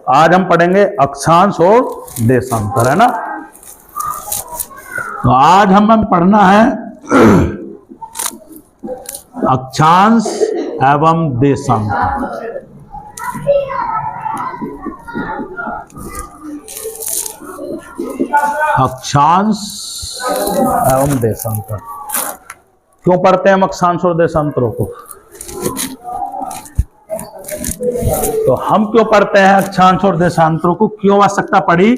आज हम पढ़ेंगे अक्षांश और देशांतर, है ना। तो आज हमें पढ़ना है अक्षांश एवं देशांतर। अक्षांश एवं देशांतर क्यों पढ़ते हैं हम अक्षांश और देशांतरों को? तो हम क्यों पढ़ते हैं अक्षांश और देशांतरों को, क्यों आवश्यकता पड़ी?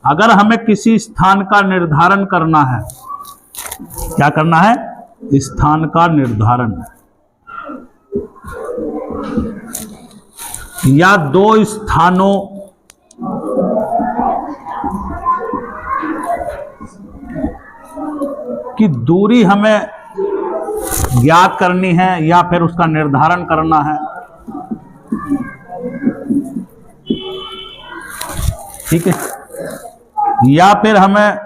अगर हमें किसी स्थान का निर्धारण करना है, क्या करना है? स्थान का निर्धारण, या दो स्थानों की दूरी हमें ज्ञात करनी है या फिर उसका निर्धारण करना है, ठीक है, या फिर हमें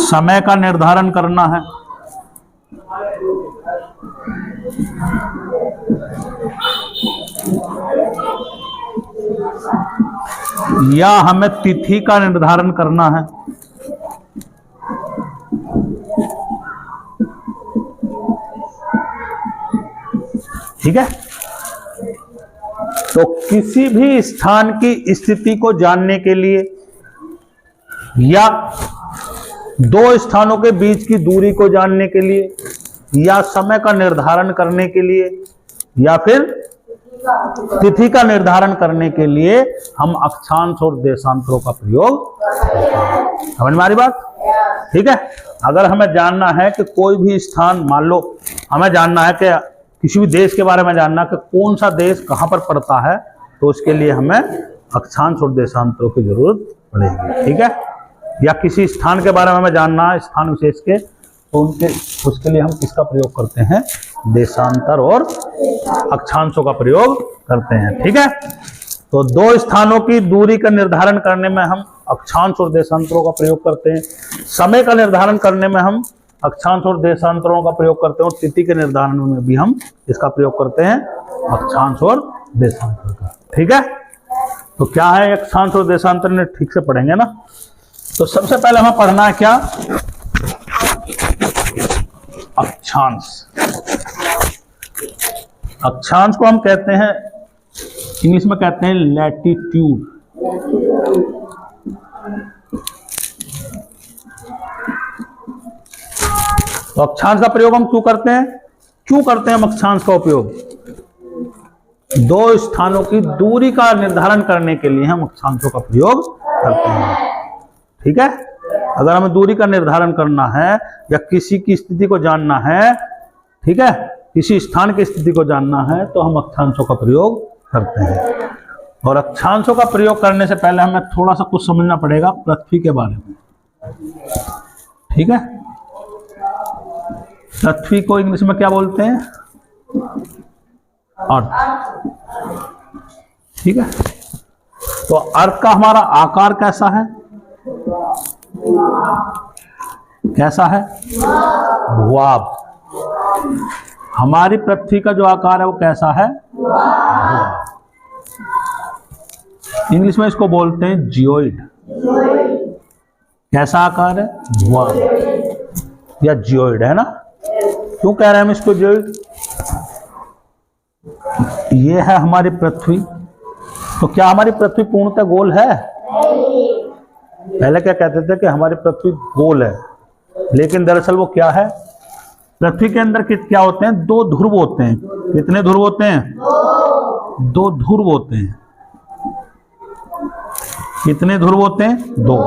समय का निर्धारण करना है, या हमें तिथि का निर्धारण करना है, ठीक है। तो किसी भी स्थान की स्थिति को जानने के लिए, या दो स्थानों के बीच की दूरी को जानने के लिए, या समय का निर्धारण करने के लिए, या फिर तिथि का निर्धारण करने के लिए हम अक्षांश और देशांतरों का प्रयोग, समझ में आ रही बात? ठीक है। अगर हमें जानना है कि कोई भी स्थान, मान लो हमें जानना है कि किसी भी देश के बारे में जानना कि कौन सा देश कहां पर पड़ता है, तो उसके लिए हमें अक्षांश और देशांतरों की जरूरत पड़ेगी, ठीक है। या किसी स्थान के बारे में हमें जानना है, स्थान विशेष के, तो उसके लिए हम किसका प्रयोग करते हैं? देशांतर और अक्षांशों का प्रयोग करते हैं, ठीक है। तो दो स्थानों की दूरी का निर्धारण करने में हम अक्षांश और देशांतरों का प्रयोग करते हैं, समय का निर्धारण करने में हम अक्षांश और देशांतरों का प्रयोग करते हैं, और तिथि के निर्धारण में भी हम इसका प्रयोग करते हैं, अक्षांश और देशांतर का, ठीक है। तो क्या है अक्षांश और देशांतर, ने ठीक से पढ़ेंगे ना। तो सबसे पहले हमें पढ़ना है क्या? अक्षांश। अक्षांश को हम कहते हैं, इंग्लिश में कहते हैं लैटिट्यूड। तो अक्षांश का प्रयोग हम क्यों करते हैं? क्यों करते हैं हम अक्षांश का उपयोग? दो स्थानों की दूरी का निर्धारण करने के लिए हम अक्षांशों का प्रयोग करते हैं, ठीक है। अगर हमें दूरी का निर्धारण करना है या किसी की स्थिति को जानना है, ठीक है, किसी स्थान की स्थिति को जानना है, तो हम अक्षांशों का प्रयोग करते हैं। और अक्षांशों का प्रयोग करने से पहले हमें थोड़ा सा कुछ समझना पड़ेगा पृथ्वी के बारे में, ठीक है। पृथ्वी को इंग्लिश में क्या बोलते हैं? अर्थ, ठीक है। तो अर्थ का हमारा आकार कैसा है? कैसा है? भूभाग। हमारी पृथ्वी का जो आकार है वो कैसा है? इंग्लिश में इसको बोलते हैं जियोइड। कैसा आकार है? भूभाग या जियोइड, है ना। क्यों कह रहे हैं हम इसको जियोइड? ये है हमारी पृथ्वी। तो क्या हमारी पृथ्वी पूर्णतः गोल है? पहले क्या कहते थे कि हमारी पृथ्वी गोल है, लेकिन दरअसल वो क्या है? पृथ्वी के अंदर क्या होते हैं? दो ध्रुव होते हैं। कितने ध्रुव होते हैं? दो ध्रुव होते हैं। कितने ध्रुव होते हैं? दो।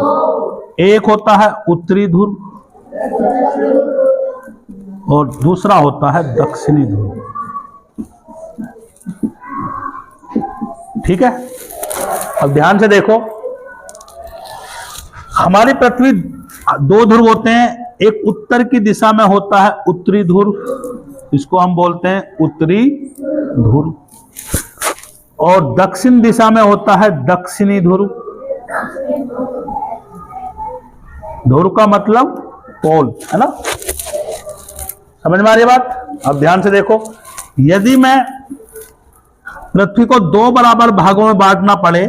एक होता है उत्तरी ध्रुव और दूसरा होता है दक्षिणी ध्रुव, ठीक है। अब ध्यान से देखो, हमारी पृथ्वी दो ध्रुव होते हैं। एक उत्तर की दिशा में होता है उत्तरी ध्रुव, इसको हम बोलते हैं उत्तरी ध्रुव, और दक्षिण दिशा में होता है दक्षिणी ध्रुव। ध्रुव का मतलब पोल, है ना। समझ में आ रही बात? अब ध्यान से देखो, यदि मैं पृथ्वी को दो बराबर भागों में बांटना पड़े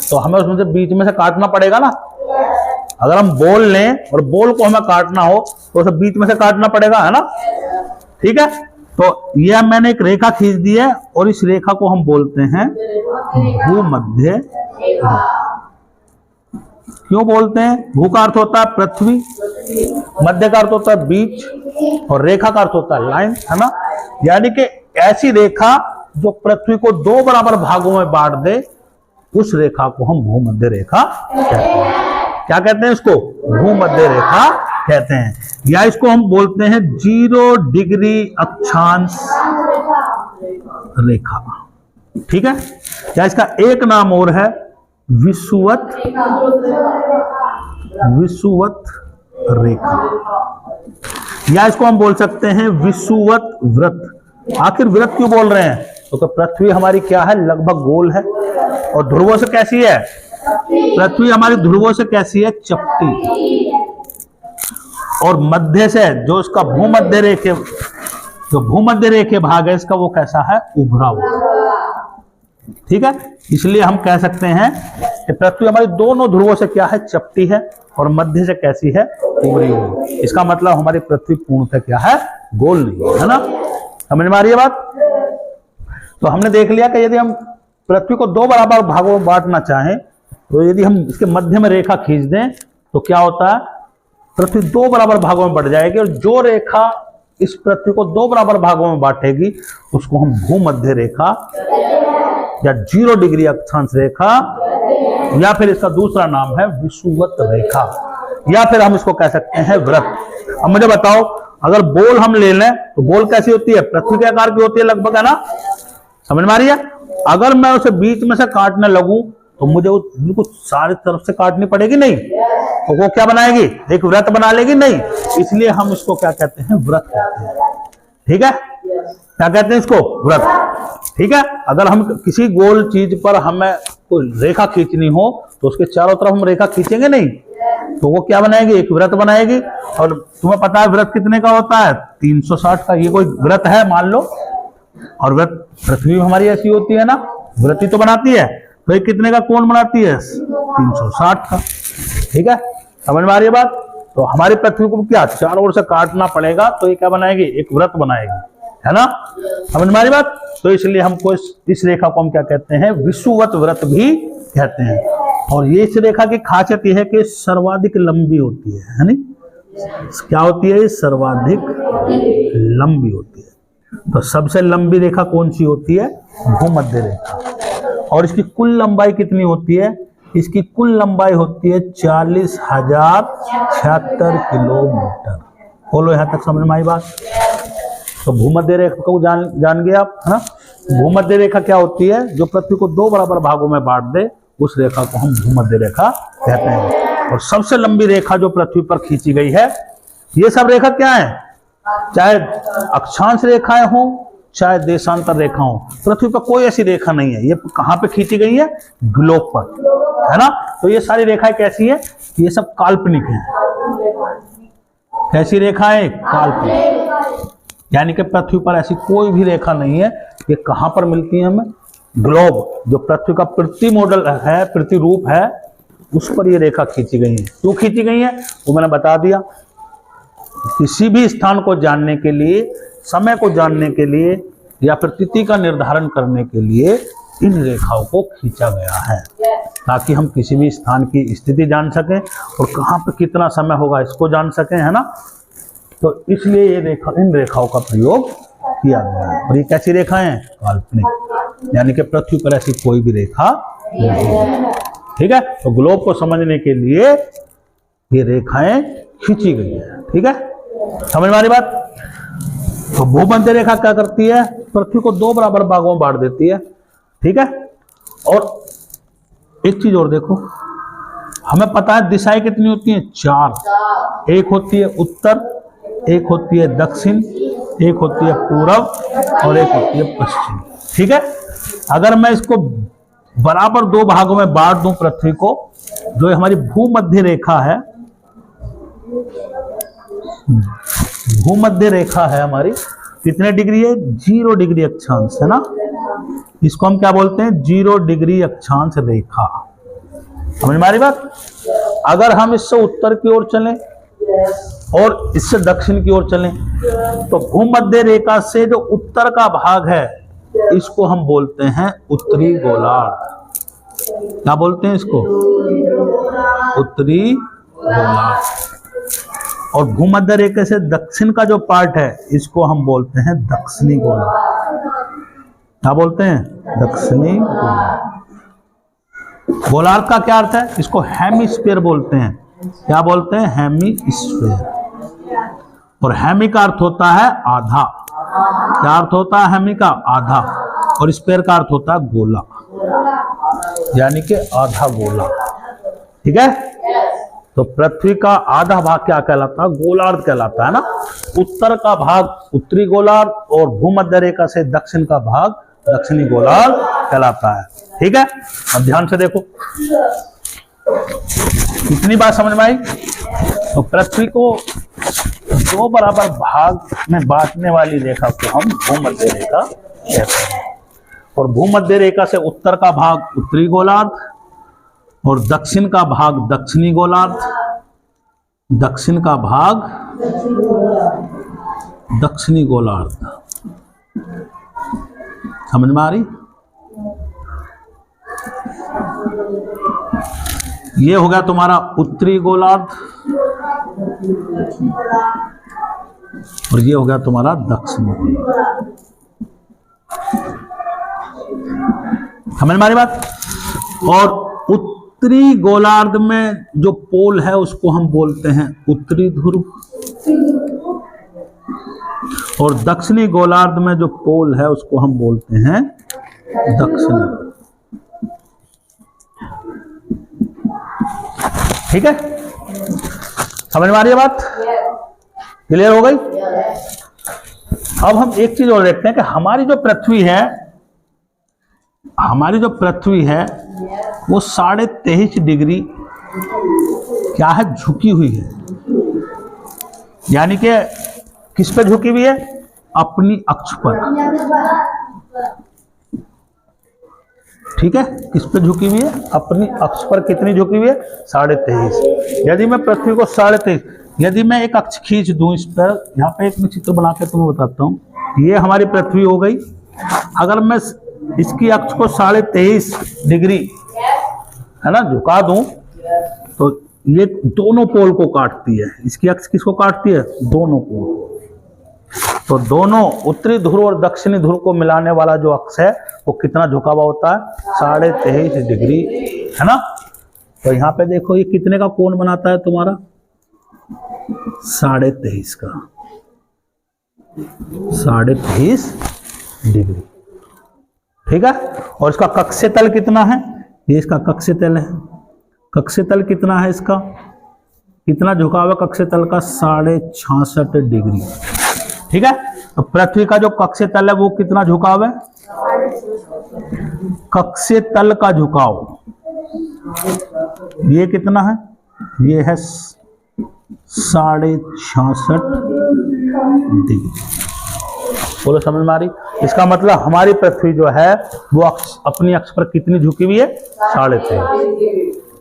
तो हमें उसमें से बीच में से काटना पड़ेगा ना। अगर हम बॉल लें और बॉल को हमें काटना हो तो उसे बीच में से काटना पड़ेगा, है ना। ठीक है, तो ये मैंने एक रेखा खींच दी है और इस रेखा को हम बोलते हैं भूमध्य रेखा। क्यों बोलते हैं? भू का अर्थ होता है पृथ्वी, मध्य का अर्थ होता है बीच और रेखा का अर्थ होता है लाइन, है ना। यानी कि ऐसी रेखा जो पृथ्वी को दो बराबर भागों में बांट दे उस रेखा को हम भूमध्य रेखा कहते हैं। क्या कहते हैं इसको? भूमध्य रेखा कहते हैं, या इसको हम बोलते हैं 0 डिग्री अक्षांश रेखा। ठीक है, या इसका एक नाम और है विषुवत रेखा, या इसको हम बोल सकते हैं विषुवत व्रत। आखिर व्रत क्यों बोल रहे हैं? तो पृथ्वी हमारी क्या है? लगभग गोल है और ध्रुवों से कैसी है? पृथ्वी हमारी ध्रुवों से कैसी है? चपटी। और मध्य से जो इसका भूमध्य रेखे भाग है इसका वो कैसा है? उभरा हुआ। ठीक है, इसलिए हम कह सकते हैं कि पृथ्वी हमारी दोनों ध्रुवों से क्या है? चपटी है और मध्य से कैसी है? उभरी हुई। इसका मतलब हमारी पृथ्वी पूर्णतः क्या है? गोल नहीं है ना। समझ में आ रही है बात? तो हमने देख लिया कि यदि हम पृथ्वी को दो बराबर भागों में बांटना चाहें तो यदि हम इसके मध्य में रेखा खींच दें तो क्या होता है? पृथ्वी दो बराबर भागों में बढ़ जाएगी और जो रेखा इस पृथ्वी को दो बराबर भागों में बांटेगी उसको हम भूमध्य रेखा या 0 डिग्री अक्षांश रेखा, या फिर इसका दूसरा नाम है विषुवत रेखा, या फिर हम इसको कह सकते हैं व्रत। अब मुझे बताओ, अगर बॉल हम ले लें तो बॉल कैसी होती है? पृथ्वी के आकार की होती है लगभग, है ना। समझ में आ रही है? अगर मैं उसे बीच में से काटने लगूं तो मुझे वो बिल्कुल सारी तरफ से काटनी पड़ेगी नहीं, तो वो क्या बनाएगी? एक व्रत बना लेगी नहीं। इसलिए हम इसको क्या कहते हैं? व्रत कहते हैं। ठीक है, क्या कहते हैं इसको? व्रत। ठीक है, अगर हम किसी गोल चीज पर हमें कोई रेखा खींचनी हो तो उसके चारों तरफ हम रेखा खींचेंगे नहीं, तो वो क्या बनाएगी? एक व्रत बनाएगी। और तुम्हें पता है व्रत कितने का होता है? 360 का। ये कोई व्रत है मान लो, और व्रत पृथ्वी हमारी ऐसी होती है ना, व्रत ही तो बनाती है, तो ये कितने का कोण बनाती है? 360 का। ठीक है, समझ में आ रही है बात? तो हमारी पृथ्वी को क्या चारों ओर से काटना पड़ेगा, तो ये क्या बनाएगी? एक व्रत बनाएगी, है ना। समझ में आ रही बात? तो इसलिए हमको इस रेखा को हम क्या कहते हैं? विषुवत व्रत भी कहते हैं। और ये इस रेखा की खासियत यह है कि सर्वाधिक लंबी होती है नहीं? क्या होती है? सर्वाधिक लंबी होती है। तो सबसे लंबी रेखा कौन सी होती है? भूमध्य रेखा। और इसकी कुल लंबाई कितनी होती है? इसकी कुल लंबाई होती है 40,076 किलोमीटर। बोलो यहां तक समझ में आई बात? तो भूमध्य रेखा को जान गए आप, है ना। भूमध्य रेखा क्या होती है? जो पृथ्वी को दो बराबर भागों में बांट दे उस रेखा को हम भूमध्य रेखा कहते हैं। और सबसे लंबी रेखा जो पृथ्वी पर खींची गई है, ये सब रेखा क्या है? चाहे अक्षांश रेखाएं हो चाहे देशांतर रेखा हो, पृथ्वी पर कोई ऐसी रेखा नहीं है। ये कहां पे खींची गई है? ग्लोब पर, है ना। तो ये सारी रेखाएं कैसी है? ये सब काल्पनिक हैं। कैसी रेखाएं? काल्पनिक। यानी कि पृथ्वी पर ऐसी कोई भी रेखा नहीं है। ये कहां पर मिलती है हमें? ग्लोब, जो पृथ्वी का प्रति मॉडल है, प्रतिरूप है, उस पर ये रेखा खींची गई है। क्यों खींची गई है वो मैंने बता दिया। किसी भी स्थान को जानने के लिए, समय को जानने के लिए, या फिर तिथि का निर्धारण करने के लिए इन रेखाओं को खींचा गया है, ताकि हम किसी भी स्थान की स्थिति जान सकें और कहाँ पे कितना समय होगा इसको जान सकें, है ना। तो इसलिए ये रेखा, इन रेखाओं का प्रयोग किया गया है। और ये कैसी रेखाएं हैं? काल्पनिक। यानी कि पृथ्वी पर ऐसी कोई भी रेखा नहीं है। ठीक है, तो ग्लोब को समझने के लिए ये रेखाएं खींची गई है। ठीक है, समझ में आ रही बात? तो भूमध्य रेखा क्या करती है? पृथ्वी को दो बराबर भागों में बांट देती है। ठीक है, और एक चीज और देखो, हमें पता है दिशाएं कितनी होती हैं? 4। एक होती है उत्तर, एक होती है दक्षिण, एक होती है पूरब और एक होती है पश्चिम। ठीक है, अगर मैं इसको बराबर दो भागों में बांट दूं पृथ्वी को, जो हमारी भूमध्य रेखा है, भूमध्य रेखा है हमारी, कितने डिग्री है? 0 डिग्री अक्षांश, है ना। इसको हम क्या बोलते हैं? 0 डिग्री अक्षांश रेखा। समझ में आ रही बात? अगर हम इससे उत्तर की ओर चलें और इससे दक्षिण की ओर चलें तो भूमध्य रेखा से जो उत्तर का भाग है इसको हम बोलते हैं उत्तरी गोलार्ध। क्या बोलते हैं इसको? उत्तरी गोलार्ध। और भूमध्य रेखा से दक्षिण का जो पार्ट है इसको हम बोलते हैं दक्षिणी गोलार्ध। क्या बोलते हैं? दक्षिणी गोलार्ध। गोलार्ध का क्या अर्थ है? इसको हेमिस्फीयर बोलते हैं। क्या बोलते हैं? हेमिस्फीयर। और हेमी का अर्थ होता है आधा। क्या अर्थ होता है हेमी का? आधा। और स्फीयर का अर्थ होता है गोला, यानी कि आधा गोला। ठीक है? तो पृथ्वी का आधा भाग क्या कहलाता है? गोलार्ध कहलाता है ना। उत्तर का भाग उत्तरी गोलार्ध और भूमध्य रेखा से दक्षिण का भाग दक्षिणी गोलार्ध कहलाता है। ठीक है? अब ध्यान से देखो, इतनी बात समझ में आई? तो पृथ्वी को 2 बराबर भाग में बांटने वाली रेखा को हम भूमध्य रेखा कहते हैं। और भूमध्य रेखा से उत्तर का भाग उत्तरी गोलार्ध और दक्षिण का भाग दक्षिणी गोलार्ध। दक्षिण का भाग दक्षिणी गोलार्ध। समझ में आ रही? ये हो गया तुम्हारा उत्तरी गोलार्ध और ये हो गया तुम्हारा दक्षिणी गोलार्ध। समझ में आ रही बात? और उत्तरी गोलार्ध में जो पोल है उसको हम बोलते हैं उत्तरी ध्रुव और दक्षिणी गोलार्ध में जो पोल है उसको हम बोलते हैं दक्षिणी। ठीक है? समझ में आ रही है बात? क्लियर हो गई? अब हम एक चीज और देखते हैं कि हमारी जो पृथ्वी है वो 23.5 डिग्री क्या है? झुकी हुई है। यानी कि किस पे झुकी हुई है? अपनी अक्ष पर। ठीक है? किस पे झुकी हुई है? अपनी अक्ष पर। कितनी झुकी हुई है? 23.5। यदि मैं पृथ्वी को 23.5, यदि मैं एक अक्ष खींच दूं इस पर, यहाँ पे एक मैं चित्र बना के तुम्हें बताता हूँ। ये हमारी पृथ्वी हो गई। अगर मैं इसकी अक्ष को 23.5 डिग्री है ना झुका दूं तो ये दोनों पोल को काटती है। इसकी अक्ष किसको काटती है? दोनों पोल को। तो दोनों उत्तरी ध्रुव और दक्षिणी ध्रुव को मिलाने वाला जो अक्ष है वो कितना झुका हुआ होता है? 23.5 डिग्री, है ना। तो यहाँ पे देखो ये कितने का कोण बनाता है तुम्हारा? 23.5 का। 23.5 डिग्री। ठीक है? और इसका कक्षीय तल कितना है? ये इसका कक्षीय तल है। कक्षीय तल कितना है इसका? कितना झुका हुआ कक्षीय तल का? 66.5 डिग्री। ठीक है? तो पृथ्वी का जो कक्षीय तल है वो कितना झुकाव है? कक्षीय तल का झुकाव ये कितना है? ये है 66.5 डिग्री। बोलो समझ में आ रही? इसका मतलब हमारी पृथ्वी जो है वो अपनी अक्ष पर कितनी झुकी हुई है? 23.5।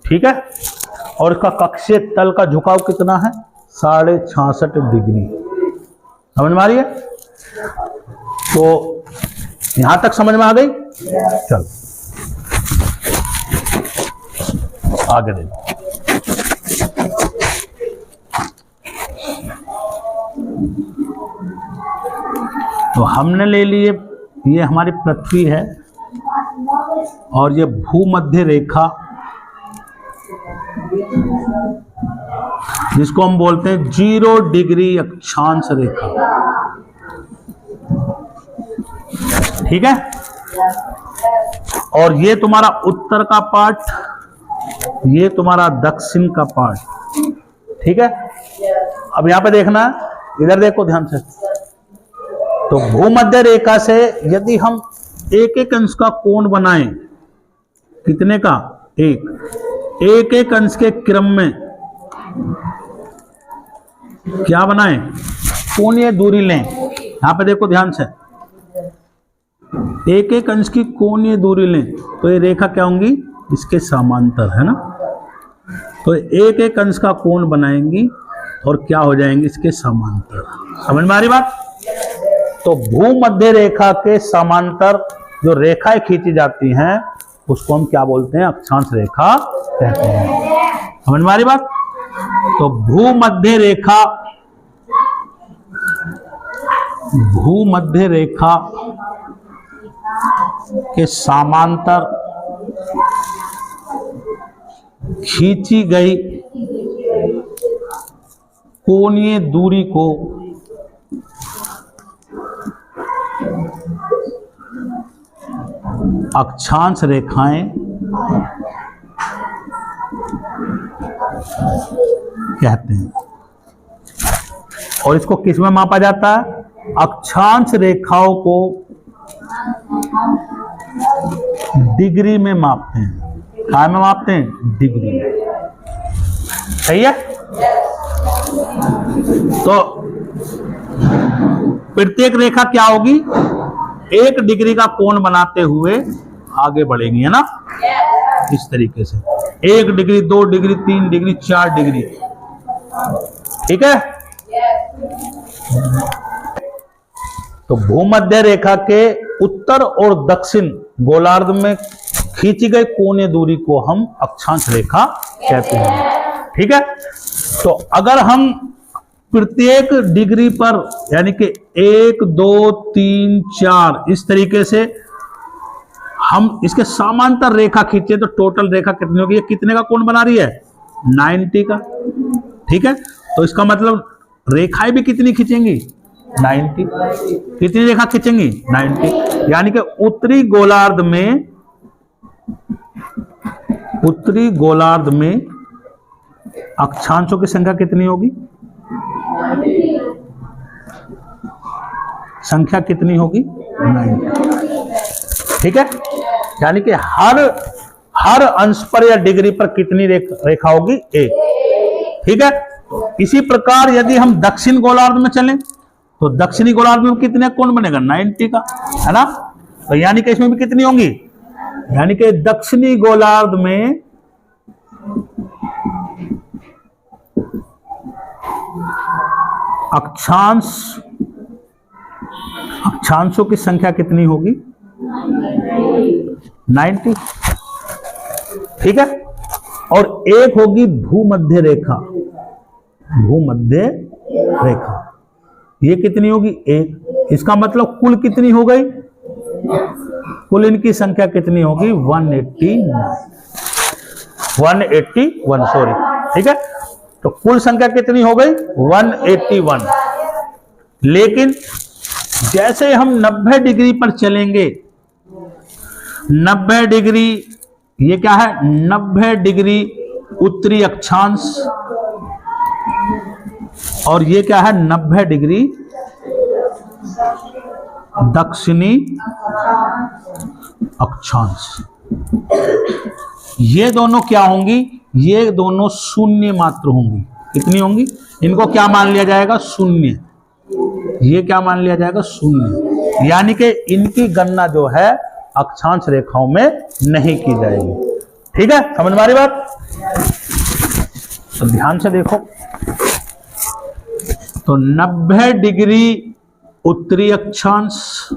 ठीक है? और इसका कक्षीय तल का झुकाव कितना है? 66.5 डिग्री। समझ में आ रही है? तो यहां तक समझ में आ गई? चल आगे देखो। तो हमने ले लिए, ये हमारी पृथ्वी है और ये भूमध्य रेखा जिसको हम बोलते हैं 0 डिग्री अक्षांश रेखा। ठीक है? और ये तुम्हारा उत्तर का पार्ट, ये तुम्हारा दक्षिण का पार्ट। ठीक है? अब यहां पे देखना, इधर देखो ध्यान से। तो भूमध्य रेखा से यदि हम एक एक अंश का कोण बनाएं, कितने का? एक एक अंश के क्रम में क्या बनाएं? कोणीय दूरी लें। यहां पे देखो ध्यान से, एक एक अंश की कोणीय दूरी लें तो ये रेखा क्या होंगी, इसके समांतर, है ना। तो एक एक अंश का कोण बनाएंगी और क्या हो जाएंगे, इसके समांतर। समझ में आ रही बात। तो भूमध्य रेखा के समांतर जो रेखाएं खींची जाती हैं उसको हम क्या बोलते हैं, अक्षांश रेखा कहते हैं। समझ में आ रही बात। तो भूमध्य रेखा के समांतर खींची गई कोणीय दूरी को अक्षांश रेखाएं कहते हैं। और इसको किस में मापा जाता है, अक्षांश रेखाओं को डिग्री में मापते हैं। क्या में मापते हैं, डिग्री में। सही है। तो प्रत्येक रेखा क्या होगी, 1 डिग्री का कोण बनाते हुए आगे बढ़ेंगी, है ना, इस तरीके से 1 डिग्री, 2 डिग्री, 3 डिग्री, 4 डिग्री। ठीक है। तो भूमध्य रेखा के उत्तर और दक्षिण गोलार्ध में खींची गई कोणीय दूरी को हम अक्षांश रेखा कहते हैं। ठीक है। तो अगर हम प्रत्येक डिग्री पर यानी कि 1, 2, 3, 4 इस तरीके से हम इसके समांतर रेखा खींचे तो टोटल रेखा कितनी होगी, ये कितने का कोण बना रही है, 90 का। ठीक है। तो इसका मतलब रेखाएं भी कितनी खींचेंगी, 90। कितनी रेखा खींचेंगी, 90। यानी कि उत्तरी गोलार्ध में अक्षांशों की संख्या कितनी होगी, संख्या कितनी होगी, 90। ठीक है। यानी कि हर अंश पर या डिग्री पर कितनी रेखा होगी, 1। ठीक है। इसी प्रकार यदि हम दक्षिण गोलार्ध में चलें तो दक्षिणी गोलार्ध में कितने कोण बनेगा, 90 का, है ना। तो यानी कि इसमें भी कितनी होंगी, यानी कि दक्षिणी गोलार्ध में अक्षांशों की संख्या कितनी होगी, 90। ठीक है। और एक होगी भूमध्य रेखा। ये कितनी होगी, 1। इसका मतलब कुल कितनी हो गई, कुल इनकी संख्या कितनी होगी, 181 सॉरी। ठीक है। तो कुल संख्या कितनी हो गई, 181। लेकिन जैसे हम 90 डिग्री पर चलेंगे, 90 डिग्री, ये क्या है, 90 डिग्री उत्तरी अक्षांश, और ये क्या है, 90 डिग्री दक्षिणी अक्षांश। ये दोनों क्या होंगी, ये दोनों शून्य मात्र होंगी। कितनी होंगी, इनको क्या मान लिया जाएगा, शून्य। ये क्या मान लिया जाएगा, शून्य। यानी कि इनकी गणना जो है अक्षांश रेखाओं में नहीं की जाएगी। ठीक है। समझ में आ रही बात। तो ध्यान से देखो। तो 90 डिग्री उत्तरी अक्षांश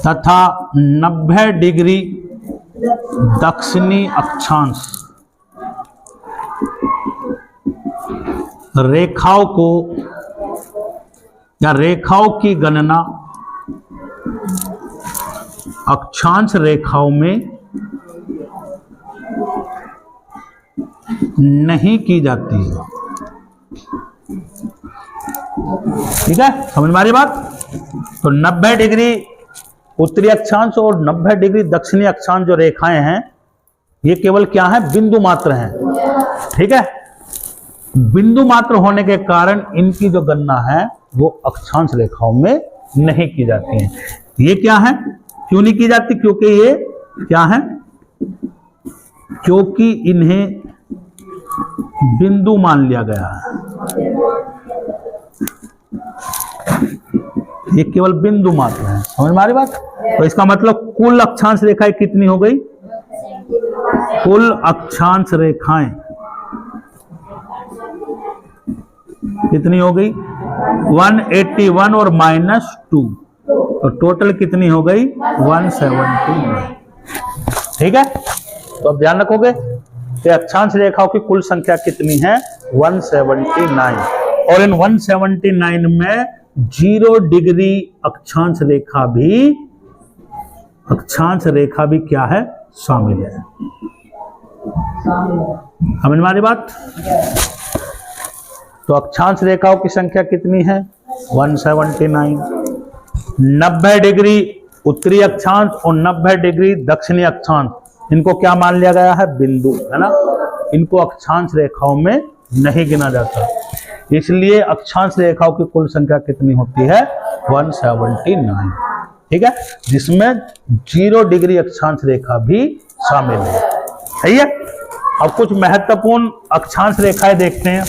तथा 90 डिग्री दक्षिणी अक्षांश रेखाओं को या रेखाओं की गणना अक्षांश रेखाओं में नहीं की जाती है। ठीक है। समझ में आ रही बात। तो 90 डिग्री उत्तरी अक्षांश और 90 डिग्री दक्षिणी अक्षांश जो रेखाएं हैं ये केवल क्या है, बिंदु मात्र हैं। ठीक है। बिंदु मात्र होने के कारण इनकी जो गणना है वो अक्षांश रेखाओं में नहीं की जाती है। ये क्या है, क्यों नहीं की जाती, क्योंकि ये क्या है, क्योंकि इन्हें बिंदु मान लिया गया है। ये केवल बिंदु मात्र है। समझ में आ रही बात? तो इसका मतलब कुल अक्षांश रेखाएं कितनी हो गई? कुल अक्षांश रेखाएं कितनी हो गई? 181 और -2, तो टोटल कितनी हो गई? 179। ठीक है, तो अब ध्यान रखोगे कि अक्षांश रेखाओं की कुल संख्या कितनी है? 179। और इन 179 में 0 डिग्री अक्षांश रेखा भी क्या है? शामिल है। समझ में आ रही बात? तो अक्षांश रेखाओं की संख्या कितनी है? 179। 90 डिग्री उत्तरी अक्षांश और 90 डिग्री दक्षिणी अक्षांश, इनको क्या मान लिया गया है? बिंदु, है ना? इनको अक्षांश रेखाओं में नहीं गिना जाता, इसलिए अक्षांश रेखाओं की कुल संख्या कितनी होती है? 179। ठीक है, जिसमें 0 डिग्री अक्षांश रेखा भी शामिल है। सही है। अब कुछ महत्वपूर्ण अक्षांश रेखाएं देखते हैं।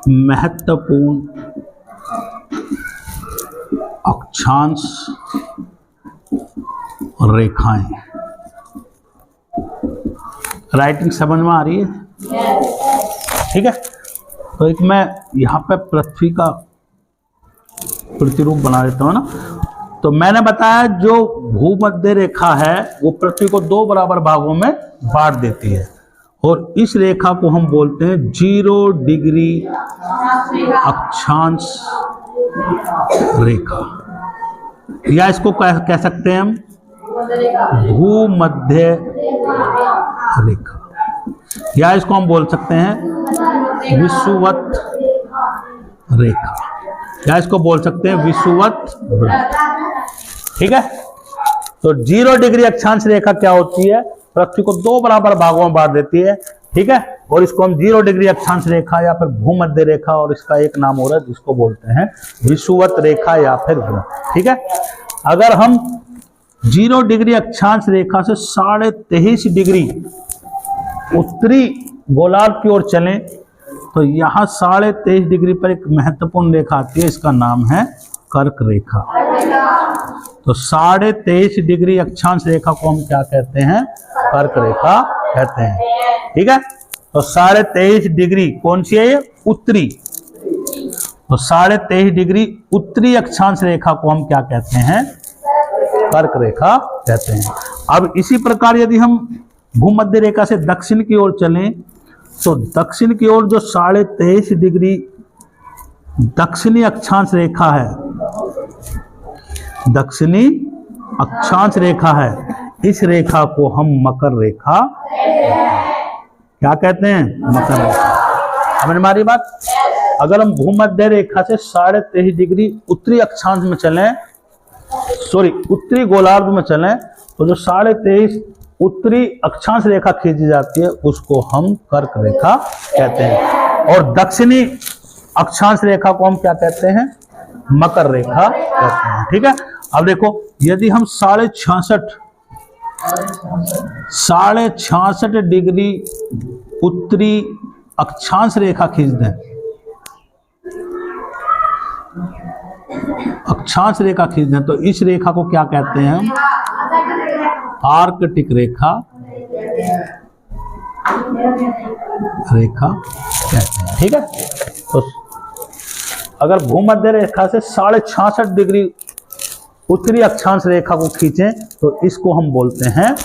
महत्वपूर्ण अक्षांश रेखाएं, राइटिंग समझ में आ रही है? ठीक है, तो एक मैं यहां पे पृथ्वी का प्रतिरूप बना देता हूं ना। तो मैंने बताया जो भूमध्य रेखा है वो पृथ्वी को 2 बराबर भागों में बांट देती है, और इस रेखा को हम बोलते हैं 0 डिग्री अक्षांश रेखा, या इसको कह सकते हैं हम भूमध्य रेखा, या इसको हम बोल सकते हैं विषुवत रेखा, या इसको बोल सकते हैं विषुवत वृत्त। ठीक है, तो 0 डिग्री अक्षांश रेखा क्या होती है? पृथ्वी को 2 बराबर भागों में बांट देती है। ठीक है, और इसको हम 0 डिग्री अक्षांश रेखा या फिर भूमध्य रेखा, और इसका एक नाम हो रहा है जिसको बोलते हैं विषुवत रेखा या फिर वृत्त। ठीक है, अगर हम 0 डिग्री अक्षांश रेखा से 23.5 डिग्री उत्तरी गोलार्ध की ओर चलें तो यहाँ 23.5 डिग्री पर एक महत्वपूर्ण रेखा आती है, इसका नाम है कर्क रेखा। तो 23.5 डिग्री अक्षांश रेखा को हम क्या कहते हैं? कर्क रेखा कहते हैं। ठीक है, तो 23.5 डिग्री कौन सी है? ये उत्तरी। तो 23.5 डिग्री उत्तरी अक्षांश रेखा को हम क्या कहते हैं? कर्क रेखा कहते हैं। अब इसी प्रकार यदि हम भूमध्य रेखा से दक्षिण की ओर चलें तो दक्षिण की ओर जो 23.5 डिग्री दक्षिणी अक्षांश रेखा है, दक्षिणी अक्षांश रेखा है, इस रेखा को हम मकर रेखा क्या कहते हैं? मकर रेखा। समझ में आ रही बात? अगर हम भूमध्य रेखा से 23.5 डिग्री उत्तरी अक्षांश में चलें, उत्तरी गोलार्ध में चलें, तो जो 23.5 उत्तरी अक्षांश रेखा खींची जाती है उसको हम कर्क रेखा कहते हैं, और दक्षिणी अक्षांश रेखा को हम क्या कहते हैं? मकर रेखा कहते हैं। ठीक है, अब देखो यदि हम 66.5 डिग्री उत्तरी अक्षांश रेखा खींच दें, अक्षांश रेखा खींच दें, तो इस रेखा को क्या कहते हैं हम? आर्कटिक रेखा कहते हैं। ठीक है, तो अगर भूमध्य रेखा से 66.5 डिग्री उत्तरी अक्षांश रेखा को खींचें तो इसको हम बोलते हैं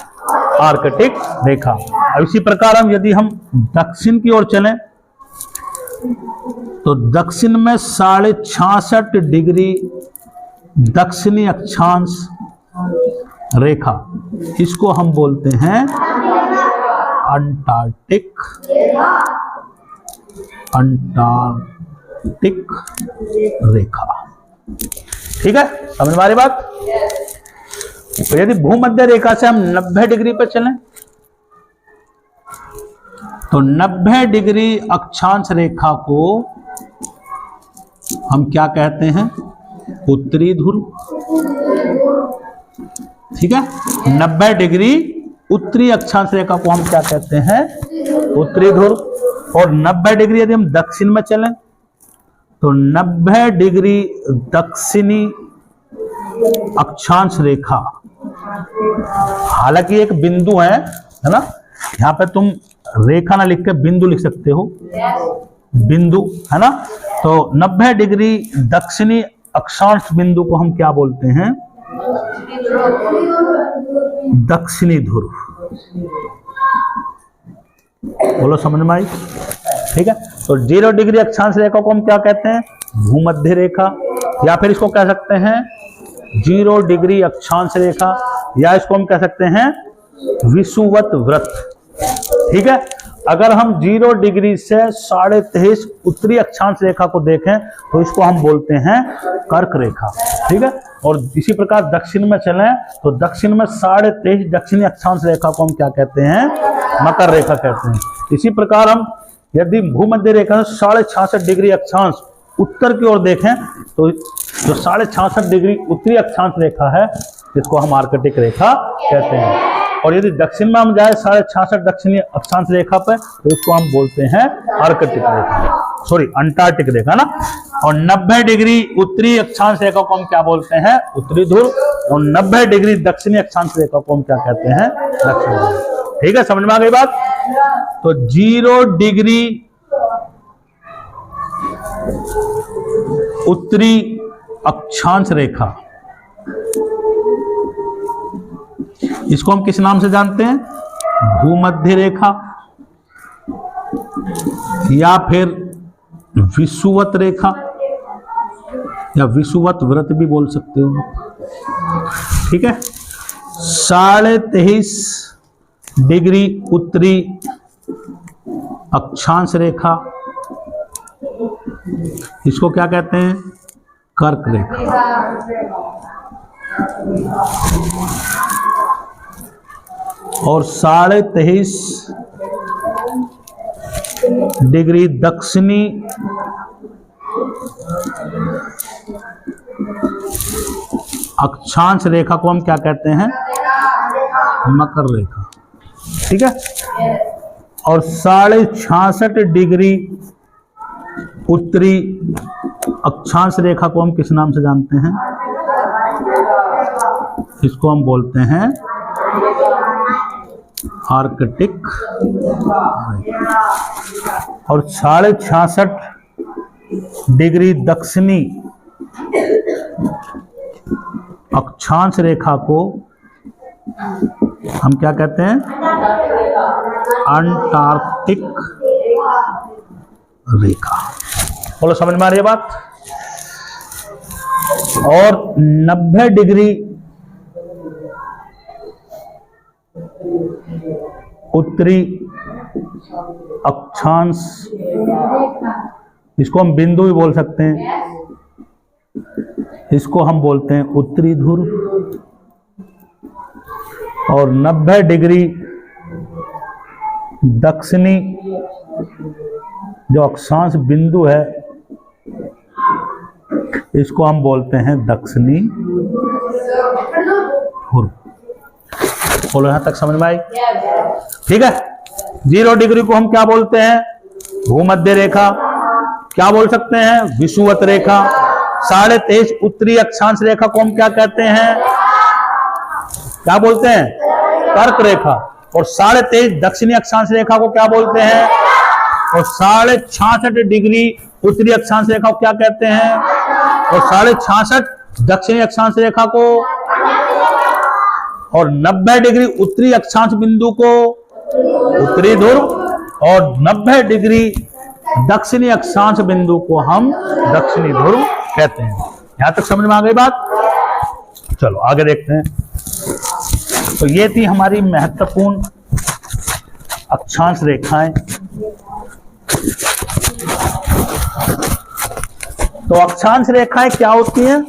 आर्कटिक रेखा। अब इसी प्रकार हम यदि हम दक्षिण की ओर चलें तो दक्षिण में 66.5 डिग्री दक्षिणी अक्षांश रेखा, इसको हम बोलते हैं अंटार्कटिक रेखा। ठीक है, समझ में आ रही बात? तो यदि भूमध्य रेखा से हम 90 डिग्री पर चलें तो 90 डिग्री अक्षांश रेखा को हम क्या कहते हैं? उत्तरी ध्रुव। ठीक है, 90 डिग्री उत्तरी अक्षांश रेखा को हम क्या कहते हैं? उत्तरी ध्रुव। और 90 डिग्री यदि हम दक्षिण में चलें तो 90 डिग्री दक्षिणी अक्षांश रेखा, हालांकि एक बिंदु है ना, यहां पे तुम रेखा ना लिख के बिंदु लिख सकते हो, बिंदु है ना। तो 90 डिग्री दक्षिणी अक्षांश बिंदु को हम क्या बोलते हैं? दक्षिणी ध्रुव। बोलो समझ में आई? ठीक है। तो 0 डिग्री अक्षांश रेखा को हम क्या कहते हैं? भूमध्य रेखा, या फिर इसको कह सकते हैं 0 डिग्री अक्षांश रेखा, या इसको हम कह सकते हैं विषुवत वृत्त। ठीक है। अगर हम 0 डिग्री से 23.5 उत्तरी अक्षांश रेखा को देखें तो इसको हम बोलते हैं कर्क रेखा। ठीक है। और इसी प्रकार दक्षिण में चलें तो दक्षिण में 23.5 दक्षिणी अक्षांश रेखा को हम क्या कहते हैं? मकर रेखा कहते हैं। इसी प्रकार हम यदि भूमध्य रेखा से 66.5 डिग्री अक्षांश उत्तर की ओर देखें तो जो 66.5 डिग्री उत्तरी अक्षांश रेखा है जिसको हम आर्कटिक रेखा कहते हैं। और यदि दक्षिण में हम जाए 66.5 दक्षिणी अक्षांश रेखा पर तो इसको हम बोलते हैं आर्कटिक रेखा, सॉरी अंटार्कटिक रेखा ना। और 90 डिग्री उत्तरी अक्षांश रेखा को हम क्या बोलते हैं? उत्तरी ध्रुव। और 90 डिग्री दक्षिणी अक्षांश रेखा को हम क्या कहते हैं? दक्षिण ध्रुव। ठीक है, समझ में आ गई बात? तो 0 डिग्री उत्तरी अक्षांश रेखा, इसको हम किस नाम से जानते हैं? भूमध्य रेखा, या फिर विषुवत रेखा, या विषुवत वृत्त भी बोल सकते हो। ठीक है। 23.5 डिग्री उत्तरी अक्षांश रेखा, इसको क्या कहते हैं? कर्क रेखा। और 23.5 डिग्री दक्षिणी अक्षांश रेखा को हम क्या कहते हैं? मकर रेखा। ठीक है। और 66.5 डिग्री उत्तरी अक्षांश रेखा को हम किस नाम से जानते हैं? इसको हम बोलते हैं आर्कटिक। और 66.5 डिग्री दक्षिणी अक्षांश रेखा को हम क्या कहते हैं? अंटार्कटिक रेखा। बोलो समझ में आ रही है बात? और 90 डिग्री उत्तरी अक्षांश, इसको हम बिंदु भी बोल सकते हैं, इसको हम बोलते हैं उत्तरी ध्रुव। और 90 डिग्री दक्षिणी जो अक्षांश बिंदु है इसको हम बोलते हैं दक्षिणी ध्रुव। बोलो यहां तक समझ में आई? ठीक है। 0 डिग्री को हम क्या बोलते हैं? भूमध्य रेखा। क्या बोल सकते हैं? विषुवत रेखा। 23.5 उत्तरी अक्षांश रेखा को हम क्या कहते हैं? क्या बोलते हैं? कर्क रेखा। और 23.5 दक्षिणी अक्षांश रेखा को क्या बोलते हैं? और 66.5 डिग्री उत्तरी अक्षांश रेखा को क्या कहते हैं? और 66.5 दक्षिणी अक्षांश रेखा को, और 90 डिग्री उत्तरी अक्षांश बिंदु को उत्तरी ध्रुव, और 90 डिग्री दक्षिणी अक्षांश बिंदु को हम दक्षिणी ध्रुव कहते हैं। यहां तक समझ में आ गई बात? चलो आगे देखते हैं। तो ये थी हमारी महत्वपूर्ण अक्षांश रेखाएं। तो अक्षांश रेखाएं क्या होती हैं?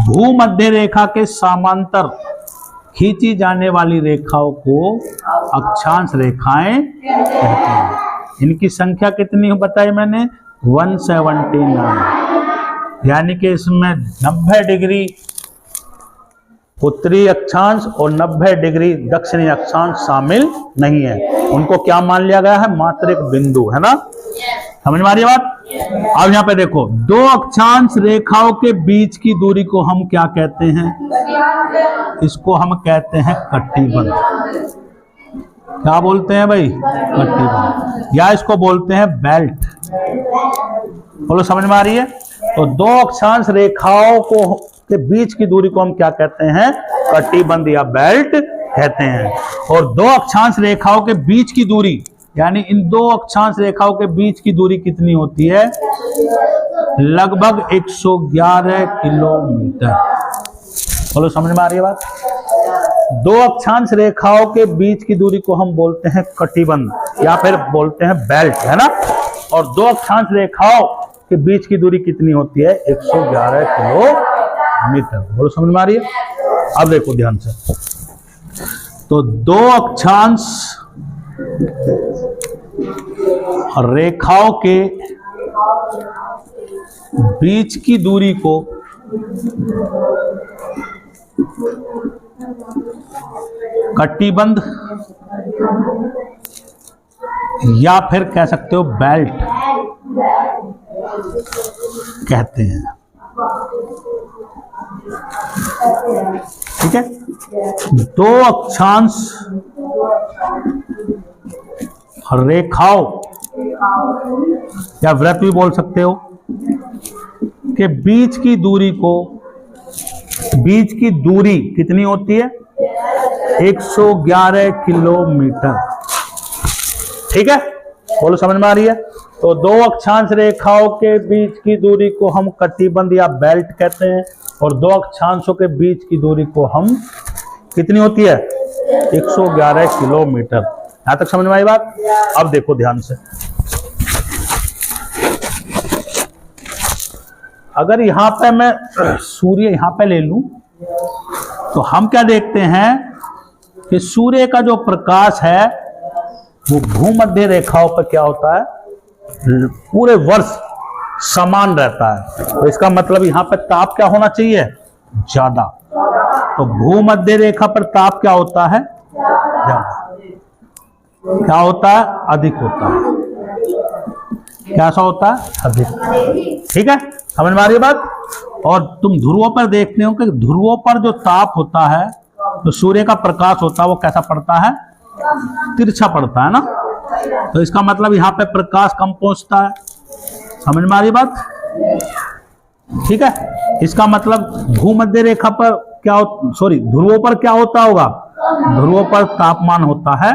भूमध्य रेखा के समांतर खींची जाने वाली रेखाओं को अक्षांश रेखाएं कहते हैं। इनकी संख्या कितनी बताई मैंने? 179। यानी कि इसमें 90 डिग्री उत्तरी अक्षांश और 90 डिग्री दक्षिणी अक्षांश शामिल नहीं है। उनको क्या मान लिया गया है? मात्र एक बिंदु, है ना? समझ में आ रही है बात? अब यहाँ पे देखो, दो अक्षांश रेखाओं के बीच की दूरी को हम क्या कहते हैं? इसको हम कहते हैं कटिबंध। क्या बोलते हैं भाई? कटिबंध, या इसको बोलते हैं बेल्ट। बोलो, समझ में आ रही है? तो दो अक्षांश रेखाओं को के बीच की दूरी को हम क्या कहते हैं? कटिबंध या बेल्ट कहते हैं। और दो अक्षांश रेखाओं के बीच की दूरी, यानी इन दो अक्षांश रेखाओं के बीच की दूरी कितनी होती है? लगभग 111 किलोमीटर। बोलो, समझ में आ रही है बात? दो अक्षांश रेखाओं के बीच की दूरी को हम बोलते हैं कटिबंध या फिर बोलते हैं बेल्ट, है ना? और दो अक्षांश रेखाओं के बीच की दूरी कितनी होती है? 111 किलोमीटर। बोलो, समझ में आ रही है? अब देखो ध्यान से, तो दो अक्षांश रेखाओं के बीच की दूरी को कटिबंध या फिर कह सकते हो बेल्ट कहते हैं। ठीक है? दो अक्षांश रेखाओं या वृत्त भी बोल सकते हो के बीच की दूरी को, बीच की दूरी कितनी होती है? 111 किलोमीटर। ठीक है? बोलो, समझ में आ रही है? तो दो अक्षांश रेखाओं के बीच की दूरी को हम कटिबंध या बेल्ट कहते हैं और दो अक्षांशों के बीच की दूरी को हम कितनी होती है? 111 किलोमीटर। यहां तक समझ में आई बात? अब देखो ध्यान से, अगर यहां पे मैं सूर्य यहां पे ले लूं तो हम क्या देखते हैं कि सूर्य का जो प्रकाश है वो भूमध्य रेखाओं पर क्या होता है? पूरे वर्ष समान रहता है। तो इसका मतलब यहां पर ताप क्या होना चाहिए? ज्यादा। तो भूमध्य रेखा पर ताप क्या होता है? ज्यादा। क्या होता है? अधिक होता है। कैसा होता है? अधिक। ठीक है? समझ में आ रही है बात? और तुम ध्रुवों पर देखते हो कि ध्रुवों पर जो ताप होता है, जो सूर्य का प्रकाश होता है, वो कैसा पड़ता है? तिरछा पड़ता है ना? तो इसका मतलब यहाँ पे प्रकाश कम पहुंचता है। समझ में आ रही बात? ठीक है? इसका मतलब भूमध्य रेखा पर क्या सॉरी ध्रुवों पर क्या होता होगा? ध्रुवों पर तापमान होता है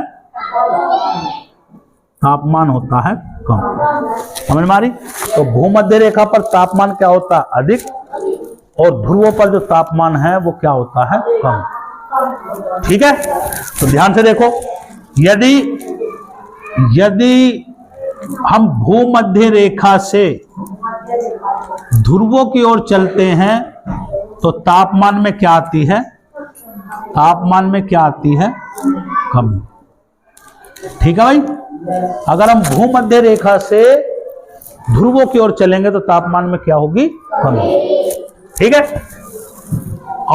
कम। समझ में आ रही? तो भूमध्य रेखा पर तापमान क्या होता है? अधिक। और ध्रुवों पर जो तापमान है वो क्या होता है? कम। ठीक है? तो ध्यान से देखो, यदि हम भूमध्य रेखा से ध्रुवों की ओर चलते हैं तो तापमान में क्या आती है? तापमान में क्या आती है? कमी। ठीक है भाई? अगर हम भूमध्य रेखा से ध्रुवों की ओर चलेंगे तो तापमान में क्या होगी? कमी। ठीक है?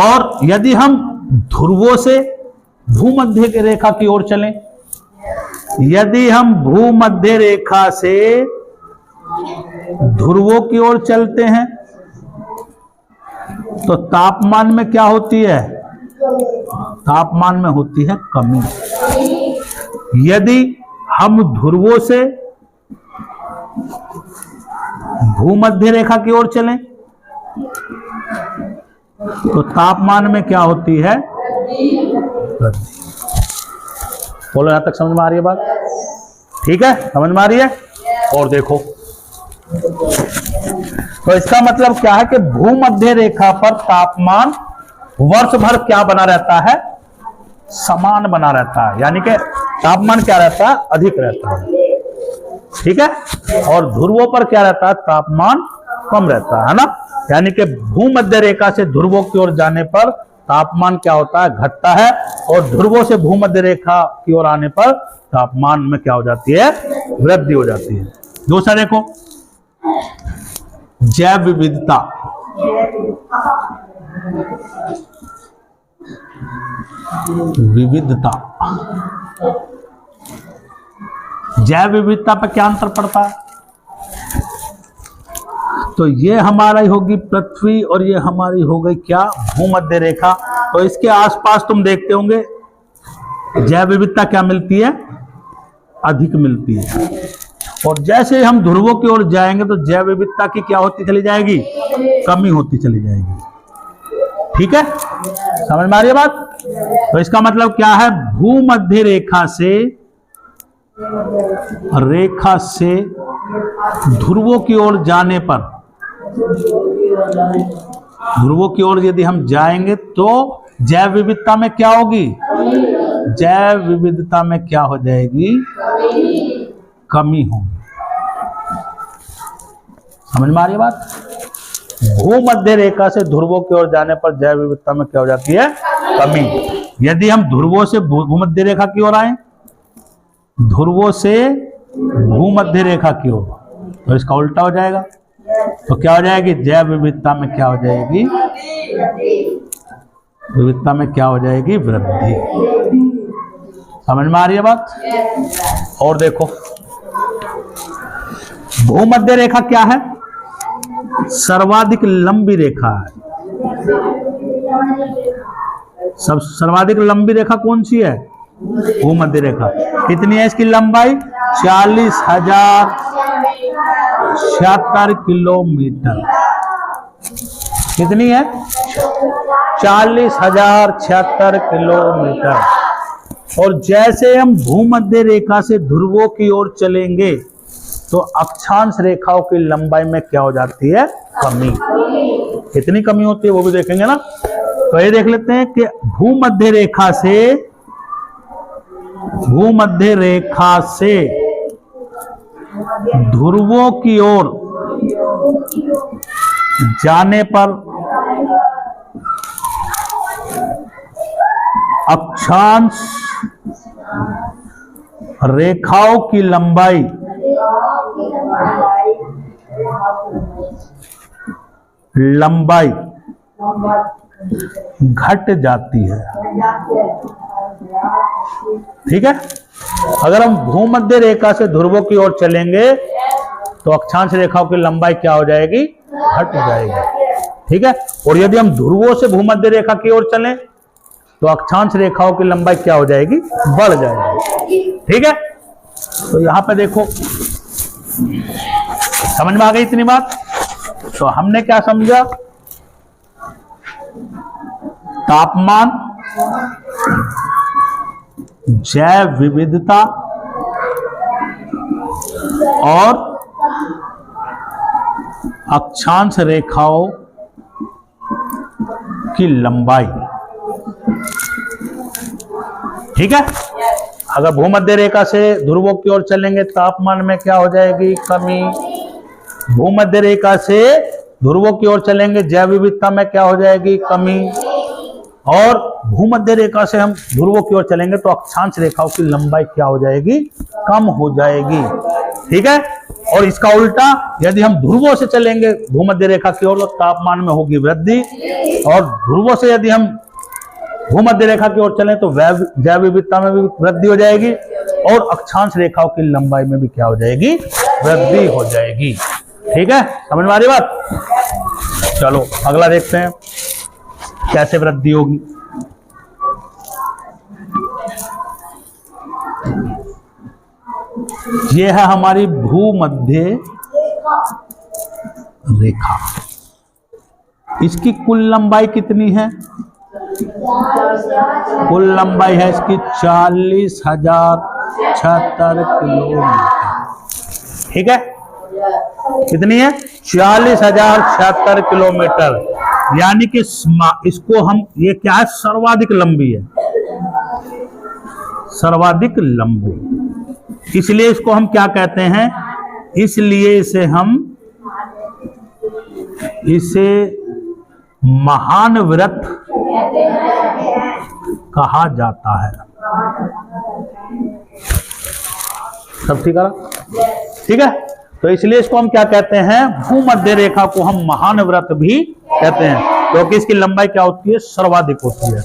और यदि हम ध्रुवों से भूमध्य रेखा की ओर चलें, यदि हम भूमध्य रेखा से ध्रुवों की ओर चलते हैं तो तापमान में क्या होती है? तापमान में होती है कमी। यदि हम ध्रुवों से भूमध्य रेखा की ओर चलें तो तापमान में क्या होती है? बोलो, यहां तक समझ में आ रही है बात? ठीक है? समझ में आ रही है? और देखो, तो इसका मतलब क्या है कि भूमध्य रेखा पर तापमान वर्ष भर क्या बना रहता है? समान बना रहता है। यानी कि तापमान क्या रहता है? अधिक रहता है। ठीक है? और ध्रुवों पर क्या रहता है? तापमान कम रहता है ना? यानी कि भूमध्य रेखा से ध्रुवों की ओर जाने पर तापमान क्या होता है? घटता है। और ध्रुवों से भूमध्य रेखा की ओर आने पर तापमान में क्या हो जाती है? वृद्धि हो जाती है। दूसरा देखो, जैव विविधता। विविधता। जैव विविधता पर क्या अंतर पड़ता है? तो ये हमारी होगी पृथ्वी और ये हमारी हो गई क्या? भूमध्य रेखा। तो इसके आसपास तुम देखते होंगे जैव विविधता क्या मिलती है? अधिक मिलती है। और जैसे हम ध्रुवों की ओर जाएंगे तो जैव विविधता की क्या होती चली जाएगी? कमी होती चली जाएगी। ठीक है, समझ में आ रही है बात? तो इसका मतलब क्या है? भूमध्य रेखा से ध्रुवों की ओर जाने पर, ध्रुवों की ओर यदि हम जाएंगे तो जैव विविधता में क्या होगी? जैव विविधता में क्या हो जाएगी? कमी होगी। समझ में आ रही है बात? भूमध्य रेखा से ध्रुवों की ओर जाने पर जैव विविधता में क्या हो जाती है? कमी। यदि हम ध्रुवों से भूमध्य रेखा की ओर आए, ध्रुवों से भूमध्य रेखा की ओर, तो इसका उल्टा हो जाएगा। तो क्या हो जाएगी? जैव विविधता में क्या हो जाएगी? विविधता में क्या हो जाएगी? वृद्धि। समझ में आ रही है बात? और देखो, भूमध्य रेखा क्या है? सर्वाधिक लंबी रेखा है। सर्वाधिक लंबी रेखा कौन सी है? भूमध्य रेखा। कितनी है इसकी लंबाई? 40,076 किलोमीटर। कितनी है? 40,076 किलोमीटर। और जैसे हम भूमध्य रेखा से ध्रुवों की ओर चलेंगे तो अक्षांश रेखाओं की लंबाई में क्या हो जाती है? कमी। कितनी कमी होती है वो भी देखेंगे ना। तो ये देख लेते हैं कि भूमध्य रेखा से ध्रुवों की ओर जाने पर अक्षांश रेखाओं की लंबाई घट जाती है। ठीक है, अगर हम भूमध्य रेखा से ध्रुवों की ओर चलेंगे तो अक्षांश रेखाओं की लंबाई क्या हो जाएगी? घट जाएगी। ठीक है, और यदि हम ध्रुवों से भूमध्य रेखा की ओर चलें तो अक्षांश रेखाओं की लंबाई क्या हो जाएगी? बढ़ जाएगी। ठीक है, तो यहां पे देखो, समझ में आ गई इतनी बात? तो हमने क्या समझा? तापमान, जैव विविधता और अक्षांश रेखाओं की लंबाई। ठीक है, अगर भूमध्य रेखा से ध्रुवों की ओर चलेंगे तापमान में क्या हो जाएगी? कमी। भूमध्य रेखा से ध्रुवों की ओर चलेंगे जैव विविधता में क्या हो जाएगी? कमी। और भूमध्य रेखा से हम ध्रुवों की ओर चलेंगे तो अक्षांश रेखाओं की लंबाई क्या हो जाएगी? कम हो जाएगी। ठीक है, और इसका उल्टा, यदि हम ध्रुवों से चलेंगे भूमध्य रेखा की ओर तो तापमान में होगी वृद्धि, और ध्रुवों से यदि हम भूमध्य रेखा की ओर चलें तो जैव विविधता में भी वृद्धि हो जाएगी और अक्षांश रेखाओं की लंबाई में भी क्या हो जाएगी? वृद्धि हो जाएगी। ठीक है, समझ में आ रही बात? चलो अगला देखते हैं कैसे वृद्धि होगी। यह है हमारी भूमध्य रेखा। इसकी कुल लंबाई कितनी है? कुल लंबाई है इसकी 40,076 किलोमीटर। ठीक है, कितनी है? 40,076 किलोमीटर। यानी कि इसको हम, ये क्या है? सर्वाधिक लंबी है, सर्वाधिक लंबी। इसलिए इसको हम क्या कहते हैं? इसलिए इसे महान व्रत कहा जाता है। सब ठीक है? ठीक है, तो इसलिए इसको हम क्या कहते हैं? भूमध्य रेखा को हम महान व्रत भी कहते हैं। क्योंकि इसकी लंबाई क्या होती है, सर्वाधिक होती है।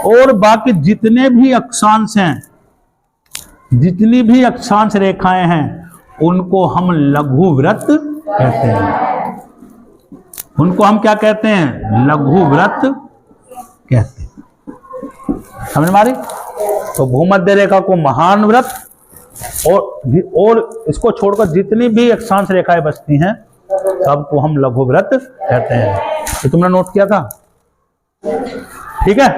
और बाकी जितने भी अक्षांश हैं, जितनी भी अक्षांश रेखाएं हैं, उनको हम लघु वृत्त कहते हैं। उनको हम क्या कहते हैं, लघु वृत्त कहते हैं। समझ में आ रही? तो भूमध्य रेखा को महान वृत्त, और इसको छोड़कर जितनी भी अक्षांश रेखाएं बचती हैं सबको हम लघु वृत्त कहते हैं। ये तुमने नोट किया था? ठीक है।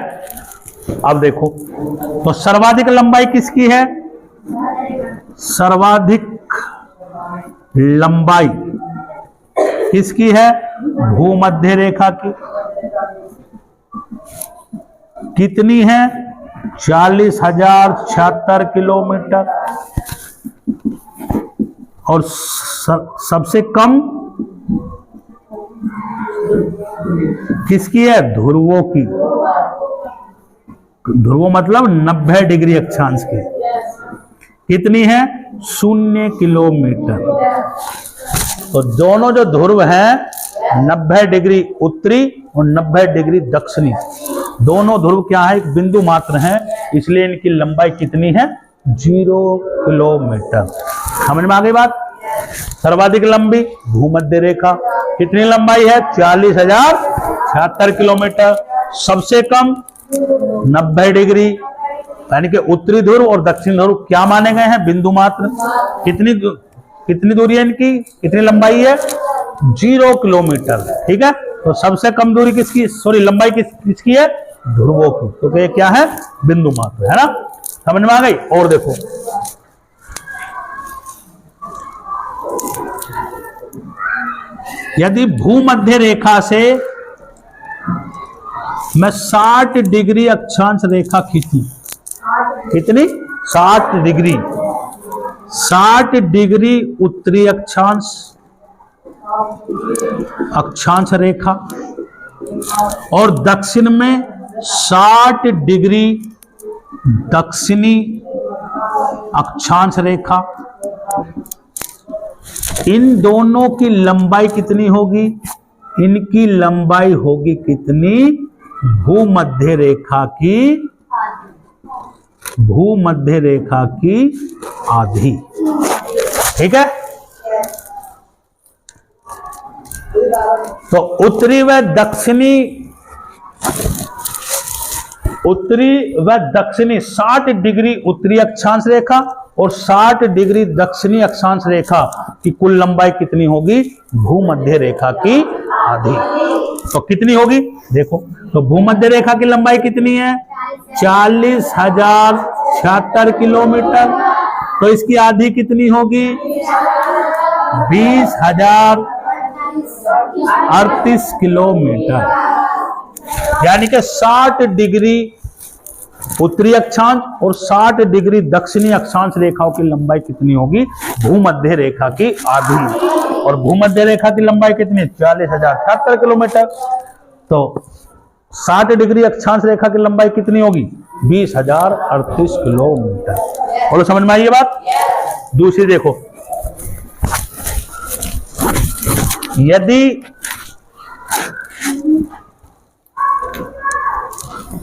अब देखो, तो सर्वाधिक लंबाई किसकी है? सर्वाधिक लंबाई किसकी है? भूमध्य रेखा की। कितनी है? 40,076 किलोमीटर। और सबसे कम किसकी है? ध्रुवों की। ध्रुव मतलब 90 डिग्री अक्षांश की। कितनी है? 0 किलोमीटर। तो दोनों जो ध्रुव हैं 90 डिग्री उत्तरी और 90 डिग्री दक्षिणी, दोनों ध्रुव क्या है? एक बिंदु मात्र है, इसलिए इनकी लंबाई कितनी है? 0 किलोमीटर। समझ में आ गई बात? सर्वाधिक लंबी भूमध्य रेखा, कितनी लंबाई है? 40,076 किलोमीटर। सबसे कम 90 डिग्री, यानी कि उत्तरी ध्रुव और दक्षिण ध्रुव क्या माने गए हैं? बिंदु मात्र। कितनी दूरी है इनकी? कितनी लंबाई है? 0 किलोमीटर। ठीक है। तो सबसे कम दूरी किसकी, सॉरी लंबाई किसकी है? ध्रुवों की। तो ये क्या है? बिंदु मात्र है ना। समझ में आ गई? और देखो, यदि भूमध्य रेखा से मैं 60 डिग्री अक्षांश रेखा खींची, कितनी? 60 डिग्री। 60 डिग्री उत्तरी अक्षांश रेखा और दक्षिण में 60 डिग्री दक्षिणी अक्षांश रेखा, इन दोनों की लंबाई कितनी होगी? इनकी लंबाई होगी कितनी? भूमध्य रेखा की आधी। ठीक है। तो उत्तरी व दक्षिणी 60 डिग्री उत्तरी अक्षांश रेखा और 60 डिग्री दक्षिणी अक्षांश रेखा की कुल लंबाई कितनी होगी? भूमध्य रेखा की आधी। तो कितनी होगी? देखो, तो भूमध्य रेखा की लंबाई कितनी है? 40,076 किलोमीटर। तो इसकी आधी कितनी होगी? 20,038 किलोमीटर। यानी कि 60 डिग्री उत्तरी अक्षांश और 60 डिग्री दक्षिणी अक्षांश रेखाओं की लंबाई कितनी होगी? भूमध्य रेखा की आधी। और भूमध्य रेखा की लंबाई कितनी? 40,076 किलोमीटर। तो 60 डिग्री अक्षांश रेखा की लंबाई कितनी होगी? 20,038 किलोमीटर। बोलो, समझ में आई ये बात? दूसरी देखो, यदि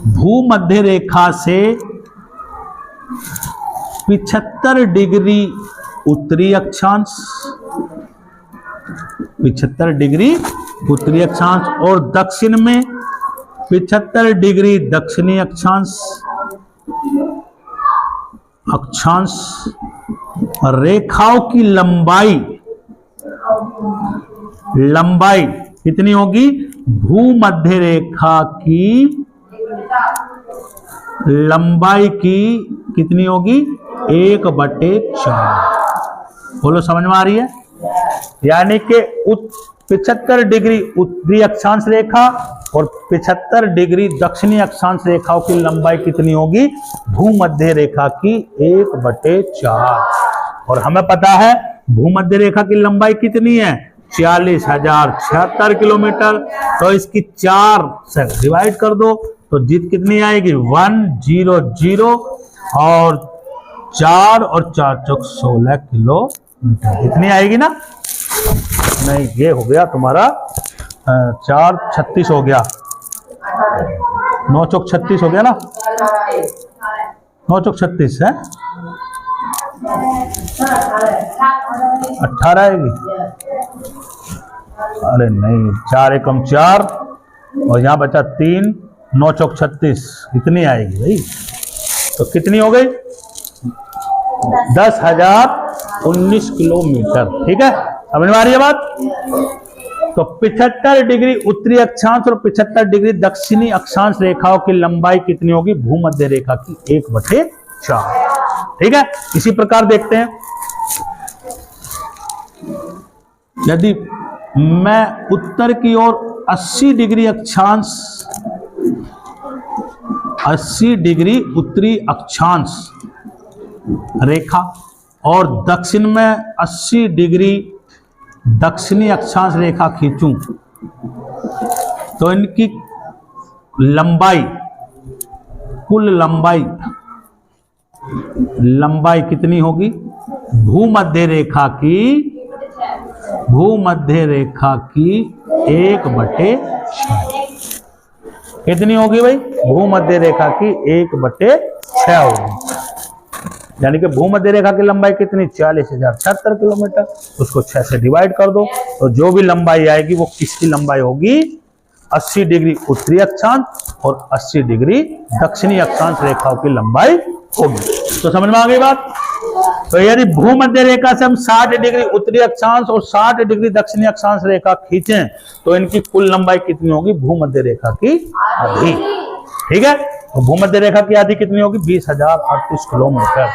भूमध्य रेखा से 75 डिग्री उत्तरी अक्षांश, 75 डिग्री उत्तरी अक्षांश और दक्षिण में 75 डिग्री दक्षिणी अक्षांश रेखाओं की लंबाई कितनी होगी? भूमध्य रेखा की लंबाई की कितनी होगी? 1/4। बोलो, समझ में आ रही है? यानी कि 75 डिग्री उत्तरी अक्षांश रेखा और 75 डिग्री दक्षिणी अक्षांश रेखाओं की लंबाई कितनी होगी? भूमध्य रेखा की 1/4। और हमें पता है भूमध्य रेखा की लंबाई कितनी है? 40,076 किलोमीटर। तो इसकी 4 से डिवाइड कर दो तो जीत कितनी आएगी? 100 और 4 और 4 चौक 16 किलोमीटर। इतनी आएगी ना? नहीं, ये हो गया तुम्हारा 4 36 हो गया। 9 चौक 36 हो गया ना, 9 चौक 36 है, 18 आएगी। अरे नहीं, 4 एकम 4 और यहाँ बचा 3, 9 चौक 36 कितनी आएगी भाई? तो कितनी हो गई? 10,019 किलोमीटर। ठीक है, समझ में आ रही है बात? तो 75 डिग्री उत्तरी अक्षांश और 75 डिग्री दक्षिणी अक्षांश रेखाओं की लंबाई कितनी होगी भूमध्य रेखा की? 1/4। ठीक है, इसी प्रकार देखते हैं, यदि मैं उत्तर की ओर 80 डिग्री अक्षांश, 80 डिग्री उत्तरी अक्षांश रेखा और दक्षिण में 80 डिग्री दक्षिणी अक्षांश रेखा खींचूं तो इनकी लंबाई, कुल लंबाई कितनी होगी? भूमध्य रेखा की 1/6 कितनी होगी भाई? भूमध्य रेखा की 1/6 होगी। यानी कि भूमध्य रेखा की लंबाई कितनी? 40,076 किलोमीटर। उसको 6 से डिवाइड कर दो तो जो भी लंबाई आएगी वो किसकी लंबाई होगी? 80 डिग्री उत्तरी अक्षांश और 80 डिग्री दक्षिणी अक्षांश रेखाओं की लंबाई होगी। तो समझ में आ गई बात? तो यदि भूमध्य रेखा से हम 60 डिग्री उत्तरी अक्षांश और 60 डिग्री दक्षिणी अक्षांश रेखा खींचें तो इनकी कुल लंबाई कितनी होगी? भूमध्य रेखा की आधी। ठीक है, तो भूमध्य रेखा की आधी कितनी होगी? 20,038 किलोमीटर।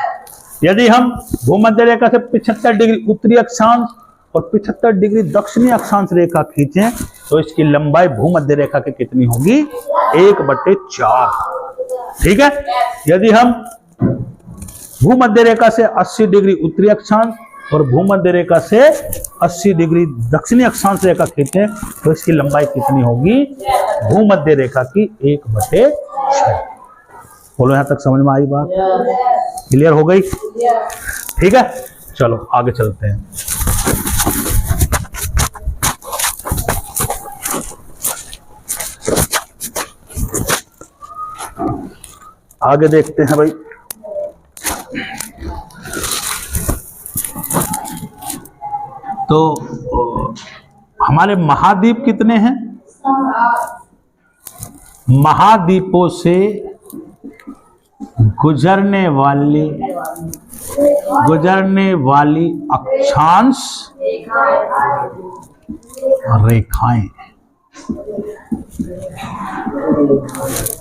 यदि हम भूमध्य रेखा से 75 डिग्री उत्तरी अक्षांश और 75 डिग्री दक्षिणी अक्षांश रेखा खींचें तो इसकी लंबाई भूमध्य रेखा की कितनी होगी? 1/4। ठीक है, यदि हम भूमध्य रेखा से 80 डिग्री उत्तरी अक्षांश और भूमध्य रेखा से 80 डिग्री दक्षिणी अक्षांश रेखा खींचें तो इसकी लंबाई कितनी होगी? भूमध्य रेखा की 1/6। बोलो, यहां तक समझ में आई बात? क्लियर हो गई? ठीक है, चलो आगे चलते हैं। आगे देखते हैं भाई, तो हमारे महाद्वीप कितने हैं? महाद्वीपों से गुजरने वाली अक्षांश रेखाएं,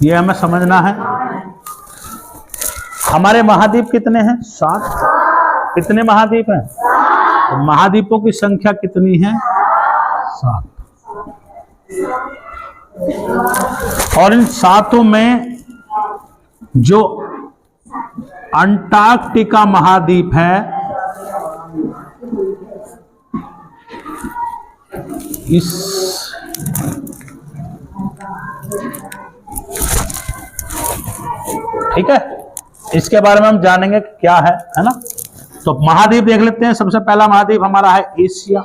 ये हमें समझना है। हमारे महाद्वीप कितने हैं? 7। कितने महाद्वीप हैं? तो महाद्वीपों की संख्या कितनी है? 7। और इन 7 में जो अंटार्कटिका महाद्वीप है, इस ठीक है, इसके बारे में हम जानेंगे क्या है ना। तो महाद्वीप देख लेते हैं। सबसे पहला महाद्वीप हमारा है एशिया,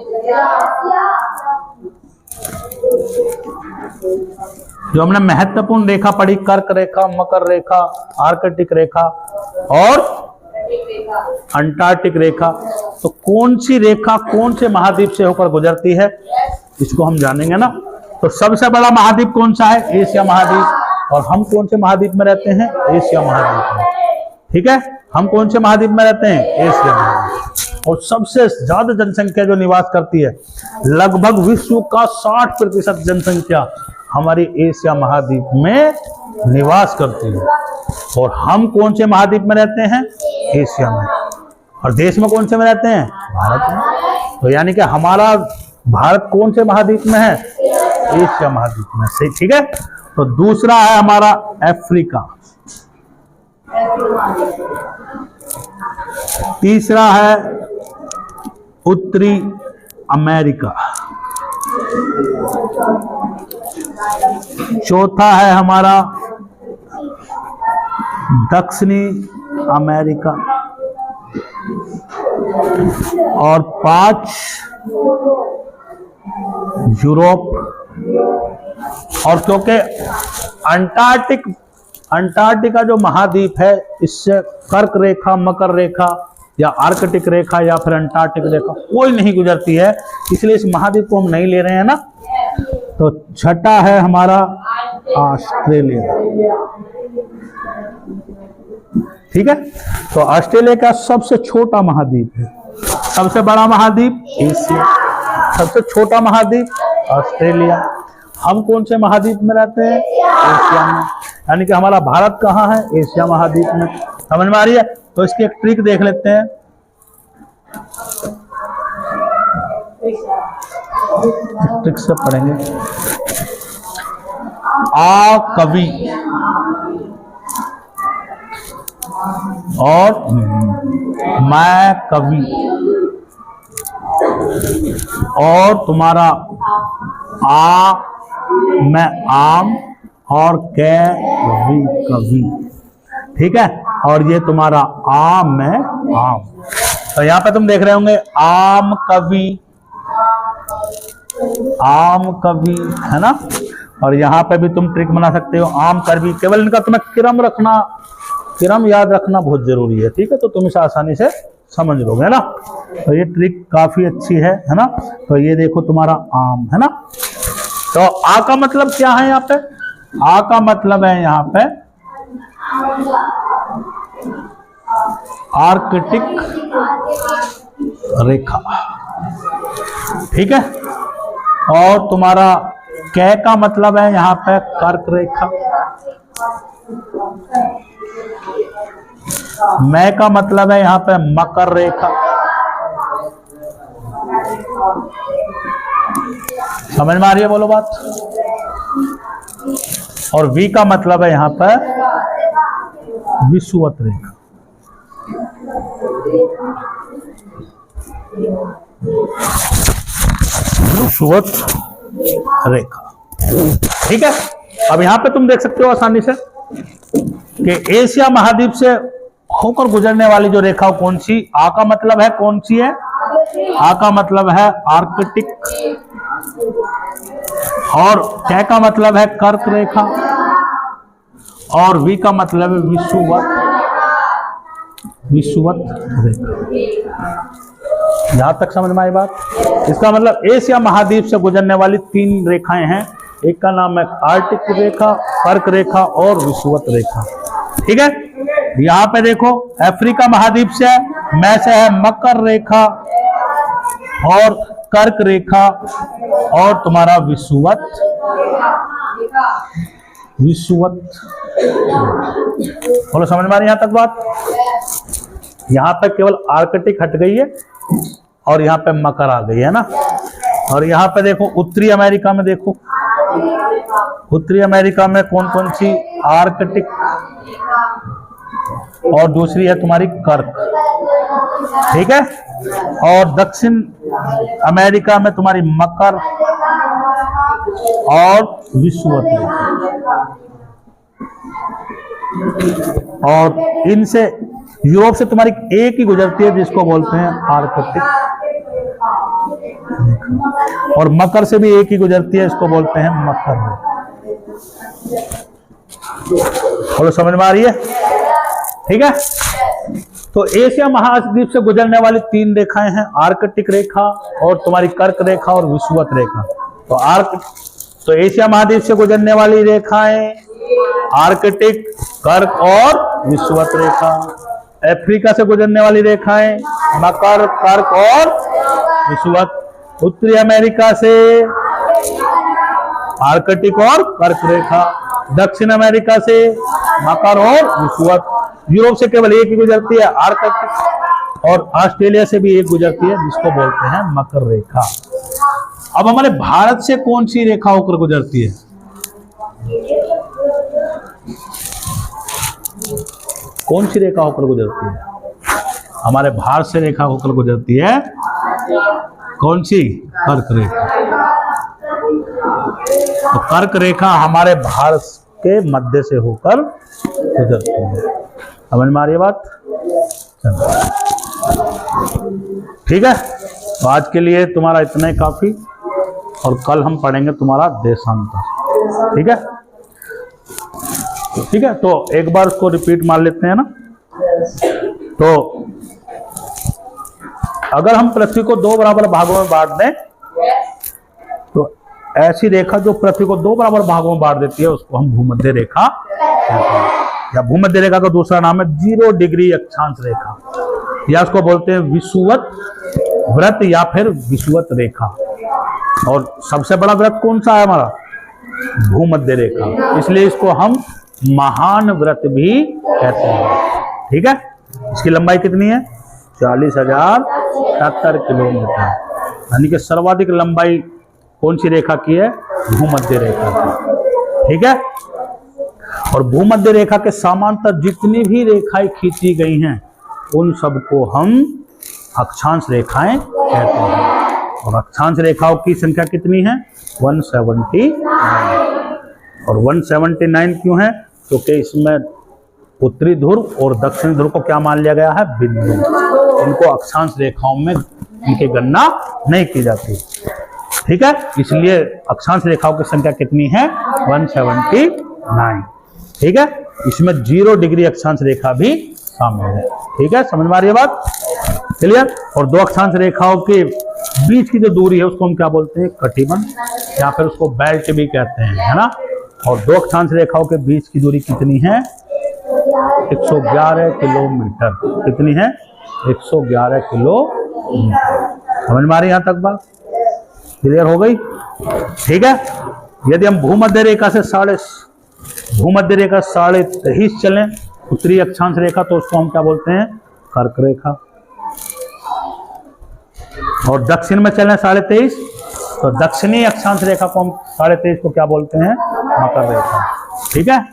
जो हमने महत्वपूर्ण रेखा पढ़ी, कर्क रेखा, मकर रेखा, आर्कटिक रेखा और अंटार्कटिक रेखा। तो कौन सी रेखा कौन से महाद्वीप से होकर गुजरती है, इसको हम जानेंगे ना। तो सबसे बड़ा महाद्वीप कौन सा है? एशिया महाद्वीप। और हम कौन से महाद्वीप में रहते हैं? एशिया महाद्वीप में। ठीक है, हम कौन से महाद्वीप में रहते हैं? एशिया महाद्वीप। और सबसे ज्यादा जनसंख्या जो निवास करती है, लगभग विश्व का 60% जनसंख्या हमारी एशिया महाद्वीप में निवास करती है। और हम कौन से महाद्वीप में रहते हैं? एशिया में। और देश में कौन से में रहते हैं? भारत में। तो यानी कि हमारा भारत कौन से महाद्वीप में है? एशिया महाद्वीप में। सही, ठीक है। तो दूसरा है हमारा अफ्रीका, तीसरा है उत्तरी अमेरिका, चौथा है हमारा दक्षिणी अमेरिका और 5 यूरोप और क्योंकि अंटार्कटिका जो महाद्वीप है, इससे कर्क रेखा, मकर रेखा या आर्कटिक रेखा या फिर अंटार्कटिक रेखा कोई नहीं गुजरती है, इसलिए इस महाद्वीप को हम नहीं ले रहे हैं ना। तो छठा है हमारा ऑस्ट्रेलिया। ठीक है, तो ऑस्ट्रेलिया का सबसे छोटा महाद्वीप है, सबसे बड़ा महाद्वीप एशिया, सबसे छोटा महाद्वीप ऑस्ट्रेलिया। हम कौन से महाद्वीप में रहते हैं? एशिया में, यानी कि हमारा भारत कहाँ है? एशिया महाद्वीप में। समझ में आ रही है? तो इसकी एक ट्रिक देख लेते हैं। ट्रिक से पढ़ेंगे। आ कवि और मैं कवि और तुम्हारा आ मैं आम और कवि कवि। ठीक है, और ये तुम्हारा आ मैं आम। तो यहाँ पे तुम देख रहे होंगे आम कवि है ना। और यहाँ पे भी तुम ट्रिक बना सकते हो आम कवि। केवल इनका तुम्हें क्रम याद रखना बहुत जरूरी है। ठीक है, तो तुम इसे आसानी से समझ लोगे, है ना। तो ये ट्रिक काफी अच्छी है ना। तो ये देखो तुम्हारा आम है ना। तो आ का मतलब क्या है यहाँ पे? आ का मतलब है यहाँ पे आर्कटिक रेखा। ठीक है, और तुम्हारा कै का मतलब है यहाँ पे कर्क रेखा। मैं का मतलब है यहाँ पे मकर रेखा। समझ में आ रही है? बोलो बात। और वी का मतलब है यहाँ पर विषुवत रेखा। विषुवत रेखा। ठीक है, अब यहां पे तुम देख सकते हो आसानी से कि एशिया महाद्वीप से होकर गुजरने वाली जो रेखा कौन सी? आ का मतलब है कौन सी है? आ का मतलब है आर्कटिक, और कै का मतलब है कर्क रेखा, और वी का मतलब है विषुवत रेखा। यहां तक समझ में आई बात? इसका मतलब एशिया महाद्वीप से गुजरने वाली 3 रेखाएं हैं। एक का नाम है आर्कटिक रेखा, कर्क रेखा और विषुवत रेखा। ठीक है, यहाँ पे देखो अफ्रीका महाद्वीप से मैं से है मकर रेखा और कर्क रेखा और तुम्हारा विषुवत। बोलो समझ में आ रही यहां तक बात? यहां पे केवल आर्कटिक हट गई है और यहाँ पे मकर आ गई है ना। और यहाँ पे देखो उत्तरी अमेरिका में, देखो उत्तरी अमेरिका में कौन कौन सी? आर्कटिक और दूसरी है तुम्हारी कर्क। ठीक है, और दक्षिण अमेरिका में तुम्हारी मकर और विषुवत रेखा। और इनसे यूरोप से तुम्हारी एक ही गुजरती है जिसको बोलते हैं आर्कटिक, और मकर से भी एक ही गुजरती है, इसको बोलते हैं मकर। बोलो समझ में आ रही है? ठीक है, तो एशिया महाद्वीप से गुजरने वाली 3 रेखाएं हैं, आर्कटिक रेखा और तुम्हारी कर्क रेखा और विषुवत रेखा। तो एशिया महाद्वीप से गुजरने वाली रेखाएं आर्कटिक, कर्क और विषुवत रेखा। अफ्रीका से गुजरने वाली रेखाएं मकर, कर्क और विषुवत। उत्तरी अमेरिका से आर्कटिक और कर्क रेखा। दक्षिण अमेरिका से मकर और विषुवत। यूरोप से केवल एक ही गुजरती है, आर्कटिक, और ऑस्ट्रेलिया से भी एक गुजरती है जिसको बोलते हैं मकर रेखा। अब हमारे भारत से कौन सी रेखा होकर गुजरती है? कौन सी रेखा होकर गुजरती है? हमारे भारत से रेखा होकर गुजरती है कौन सी? कर्क रेखा। तो कर्क रेखा हमारे भारत के मध्य से होकर गुजरती है। समझ में आ रही है बात? ठीक है, तो आज के लिए तुम्हारा इतना ही काफी, और कल हम पढ़ेंगे तुम्हारा देशांतर। ठीक है, ठीक है। तो एक बार उसको रिपीट मार लेते हैं ना। तो अगर हम पृथ्वी को दो बराबर भागों में बांट दें, तो ऐसी रेखा जो पृथ्वी को दो बराबर भागों में बांट देती है उसको हम भूमध्य रेखा कहते हैं। या भूमध्य रेखा का दूसरा नाम है 0 डिग्री अक्षांश रेखा, या उसको बोलते हैं विषुवत व्रत या फिर विषुवत रेखा। और सबसे बड़ा व्रत कौन सा है हमारा? भूमध्य रेखा, इसलिए इसको हम महान व्रत भी कहते हैं। ठीक है, इसकी लंबाई कितनी है? 40,077 किलोमीटर, यानी कि सर्वाधिक लंबाई कौन सी रेखा की है? भूमध्य रेखा की। ठीक है, और भूमध्य रेखा के समांतर जितनी भी रेखाएं खींची गई हैं उन सबको हम अक्षांश रेखाएं कहते हैं। और अक्षांश रेखाओं की संख्या कितनी है? 179। और 179 क्यों है? क्योंकि इसमें उत्तरी ध्रुव और दक्षिणी ध्रुव को क्या मान लिया गया है? बिंदु। इनको अक्षांश रेखाओं में इनकी गणना नहीं की जाती। ठीक है, इसलिए अक्षांश रेखाओं की संख्या कितनी है? 179। ठीक है, इसमें 0 डिग्री अक्षांश रेखा भी शामिल है। ठीक है, समझ में आ रही है बात? क्लियर? और दो अक्षांश रेखाओं के बीच की जो दूरी है उसको हम क्या बोलते हैं? कटिबंध, या फिर उसको बेल्ट भी कहते हैं, है ना। और दो अक्षांश रेखाओं के बीच की दूरी कितनी है? 111 किलोमीटर। कितनी है? 111 किलोमीटर। समझ में आ रही है यहां तक बात? क्लियर हो गई? ठीक है, यदि हम भूमध्य रेखा से 23.5 चलें उत्तरी अक्षांश रेखा, तो उसको हम क्या बोलते हैं? कर्क रेखा। और दक्षिण में चलें 23.5, तो दक्षिणी अक्षांश रेखा को हम 23.5 को क्या बोलते हैं? मकर रेखा। ठीक है,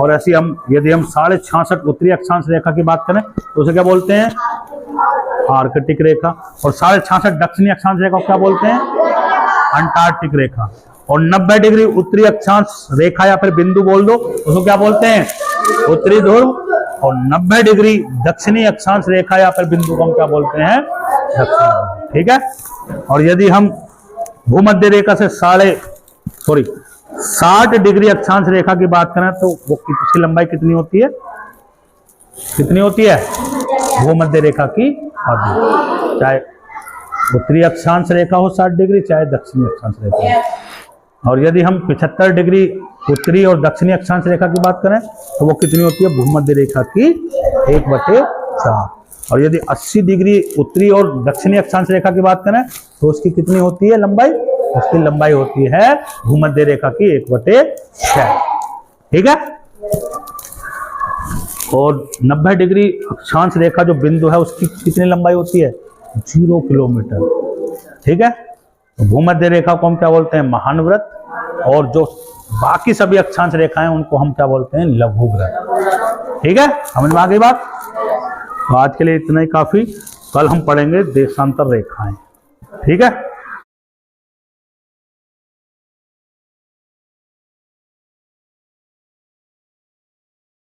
और ऐसी हम यदि हम 66.5 उत्तरी अक्षांश रेखा की बात करें तो उसे क्या बोलते हैं? आर्कटिक रेखा। और 66.5 दक्षिणी अक्षांश रेखा को क्या बोलते हैं? अंटार्कटिक रेखा। और 90 डिग्री उत्तरी अक्षांश रेखा या फिर बिंदु बोल दो, उसको क्या बोलते हैं? उत्तरी ध्रुव। और 90 डिग्री दक्षिणी अक्षांश रेखा या फिर बिंदु को हम क्या बोलते हैं? दक्षिण ध्रुव। ठीक है, और यदि हम भूमध्य रेखा से 60 डिग्री अक्षांश रेखा की बात करें तो वो उसकी लंबाई कितनी होती है? कितनी होती है? भूमध्य रेखा की आधी, चाहे उत्तरी अक्षांश रेखा हो 60 डिग्री, चाहे दक्षिणी अक्षांश रेखा। और यदि हम 75 डिग्री उत्तरी और दक्षिणी अक्षांश रेखा की बात करें तो वो कितनी होती है? भूमध्य रेखा की 1/4। और यदि 80 डिग्री उत्तरी और दक्षिणी अक्षांश रेखा की बात करें तो उसकी कितनी होती है लंबाई? उसकी लंबाई होती है भूमध्य रेखा की 1/6। ठीक है, और 90 डिग्री अक्षांश रेखा जो बिंदु है उसकी कितनी लंबाई होती है? 0 किलोमीटर। ठीक है, तो भूमध्य रेखा को हम क्या बोलते हैं? महान व्रत। और जो बाकी सभी अक्षांश रेखाएं उनको हम क्या बोलते हैं? लघु व्रत। ठीक है, समझ में आ गई बात? तो आज के लिए इतना ही काफी। कल हम पढ़ेंगे देशांतर रेखाएं। ठीक है।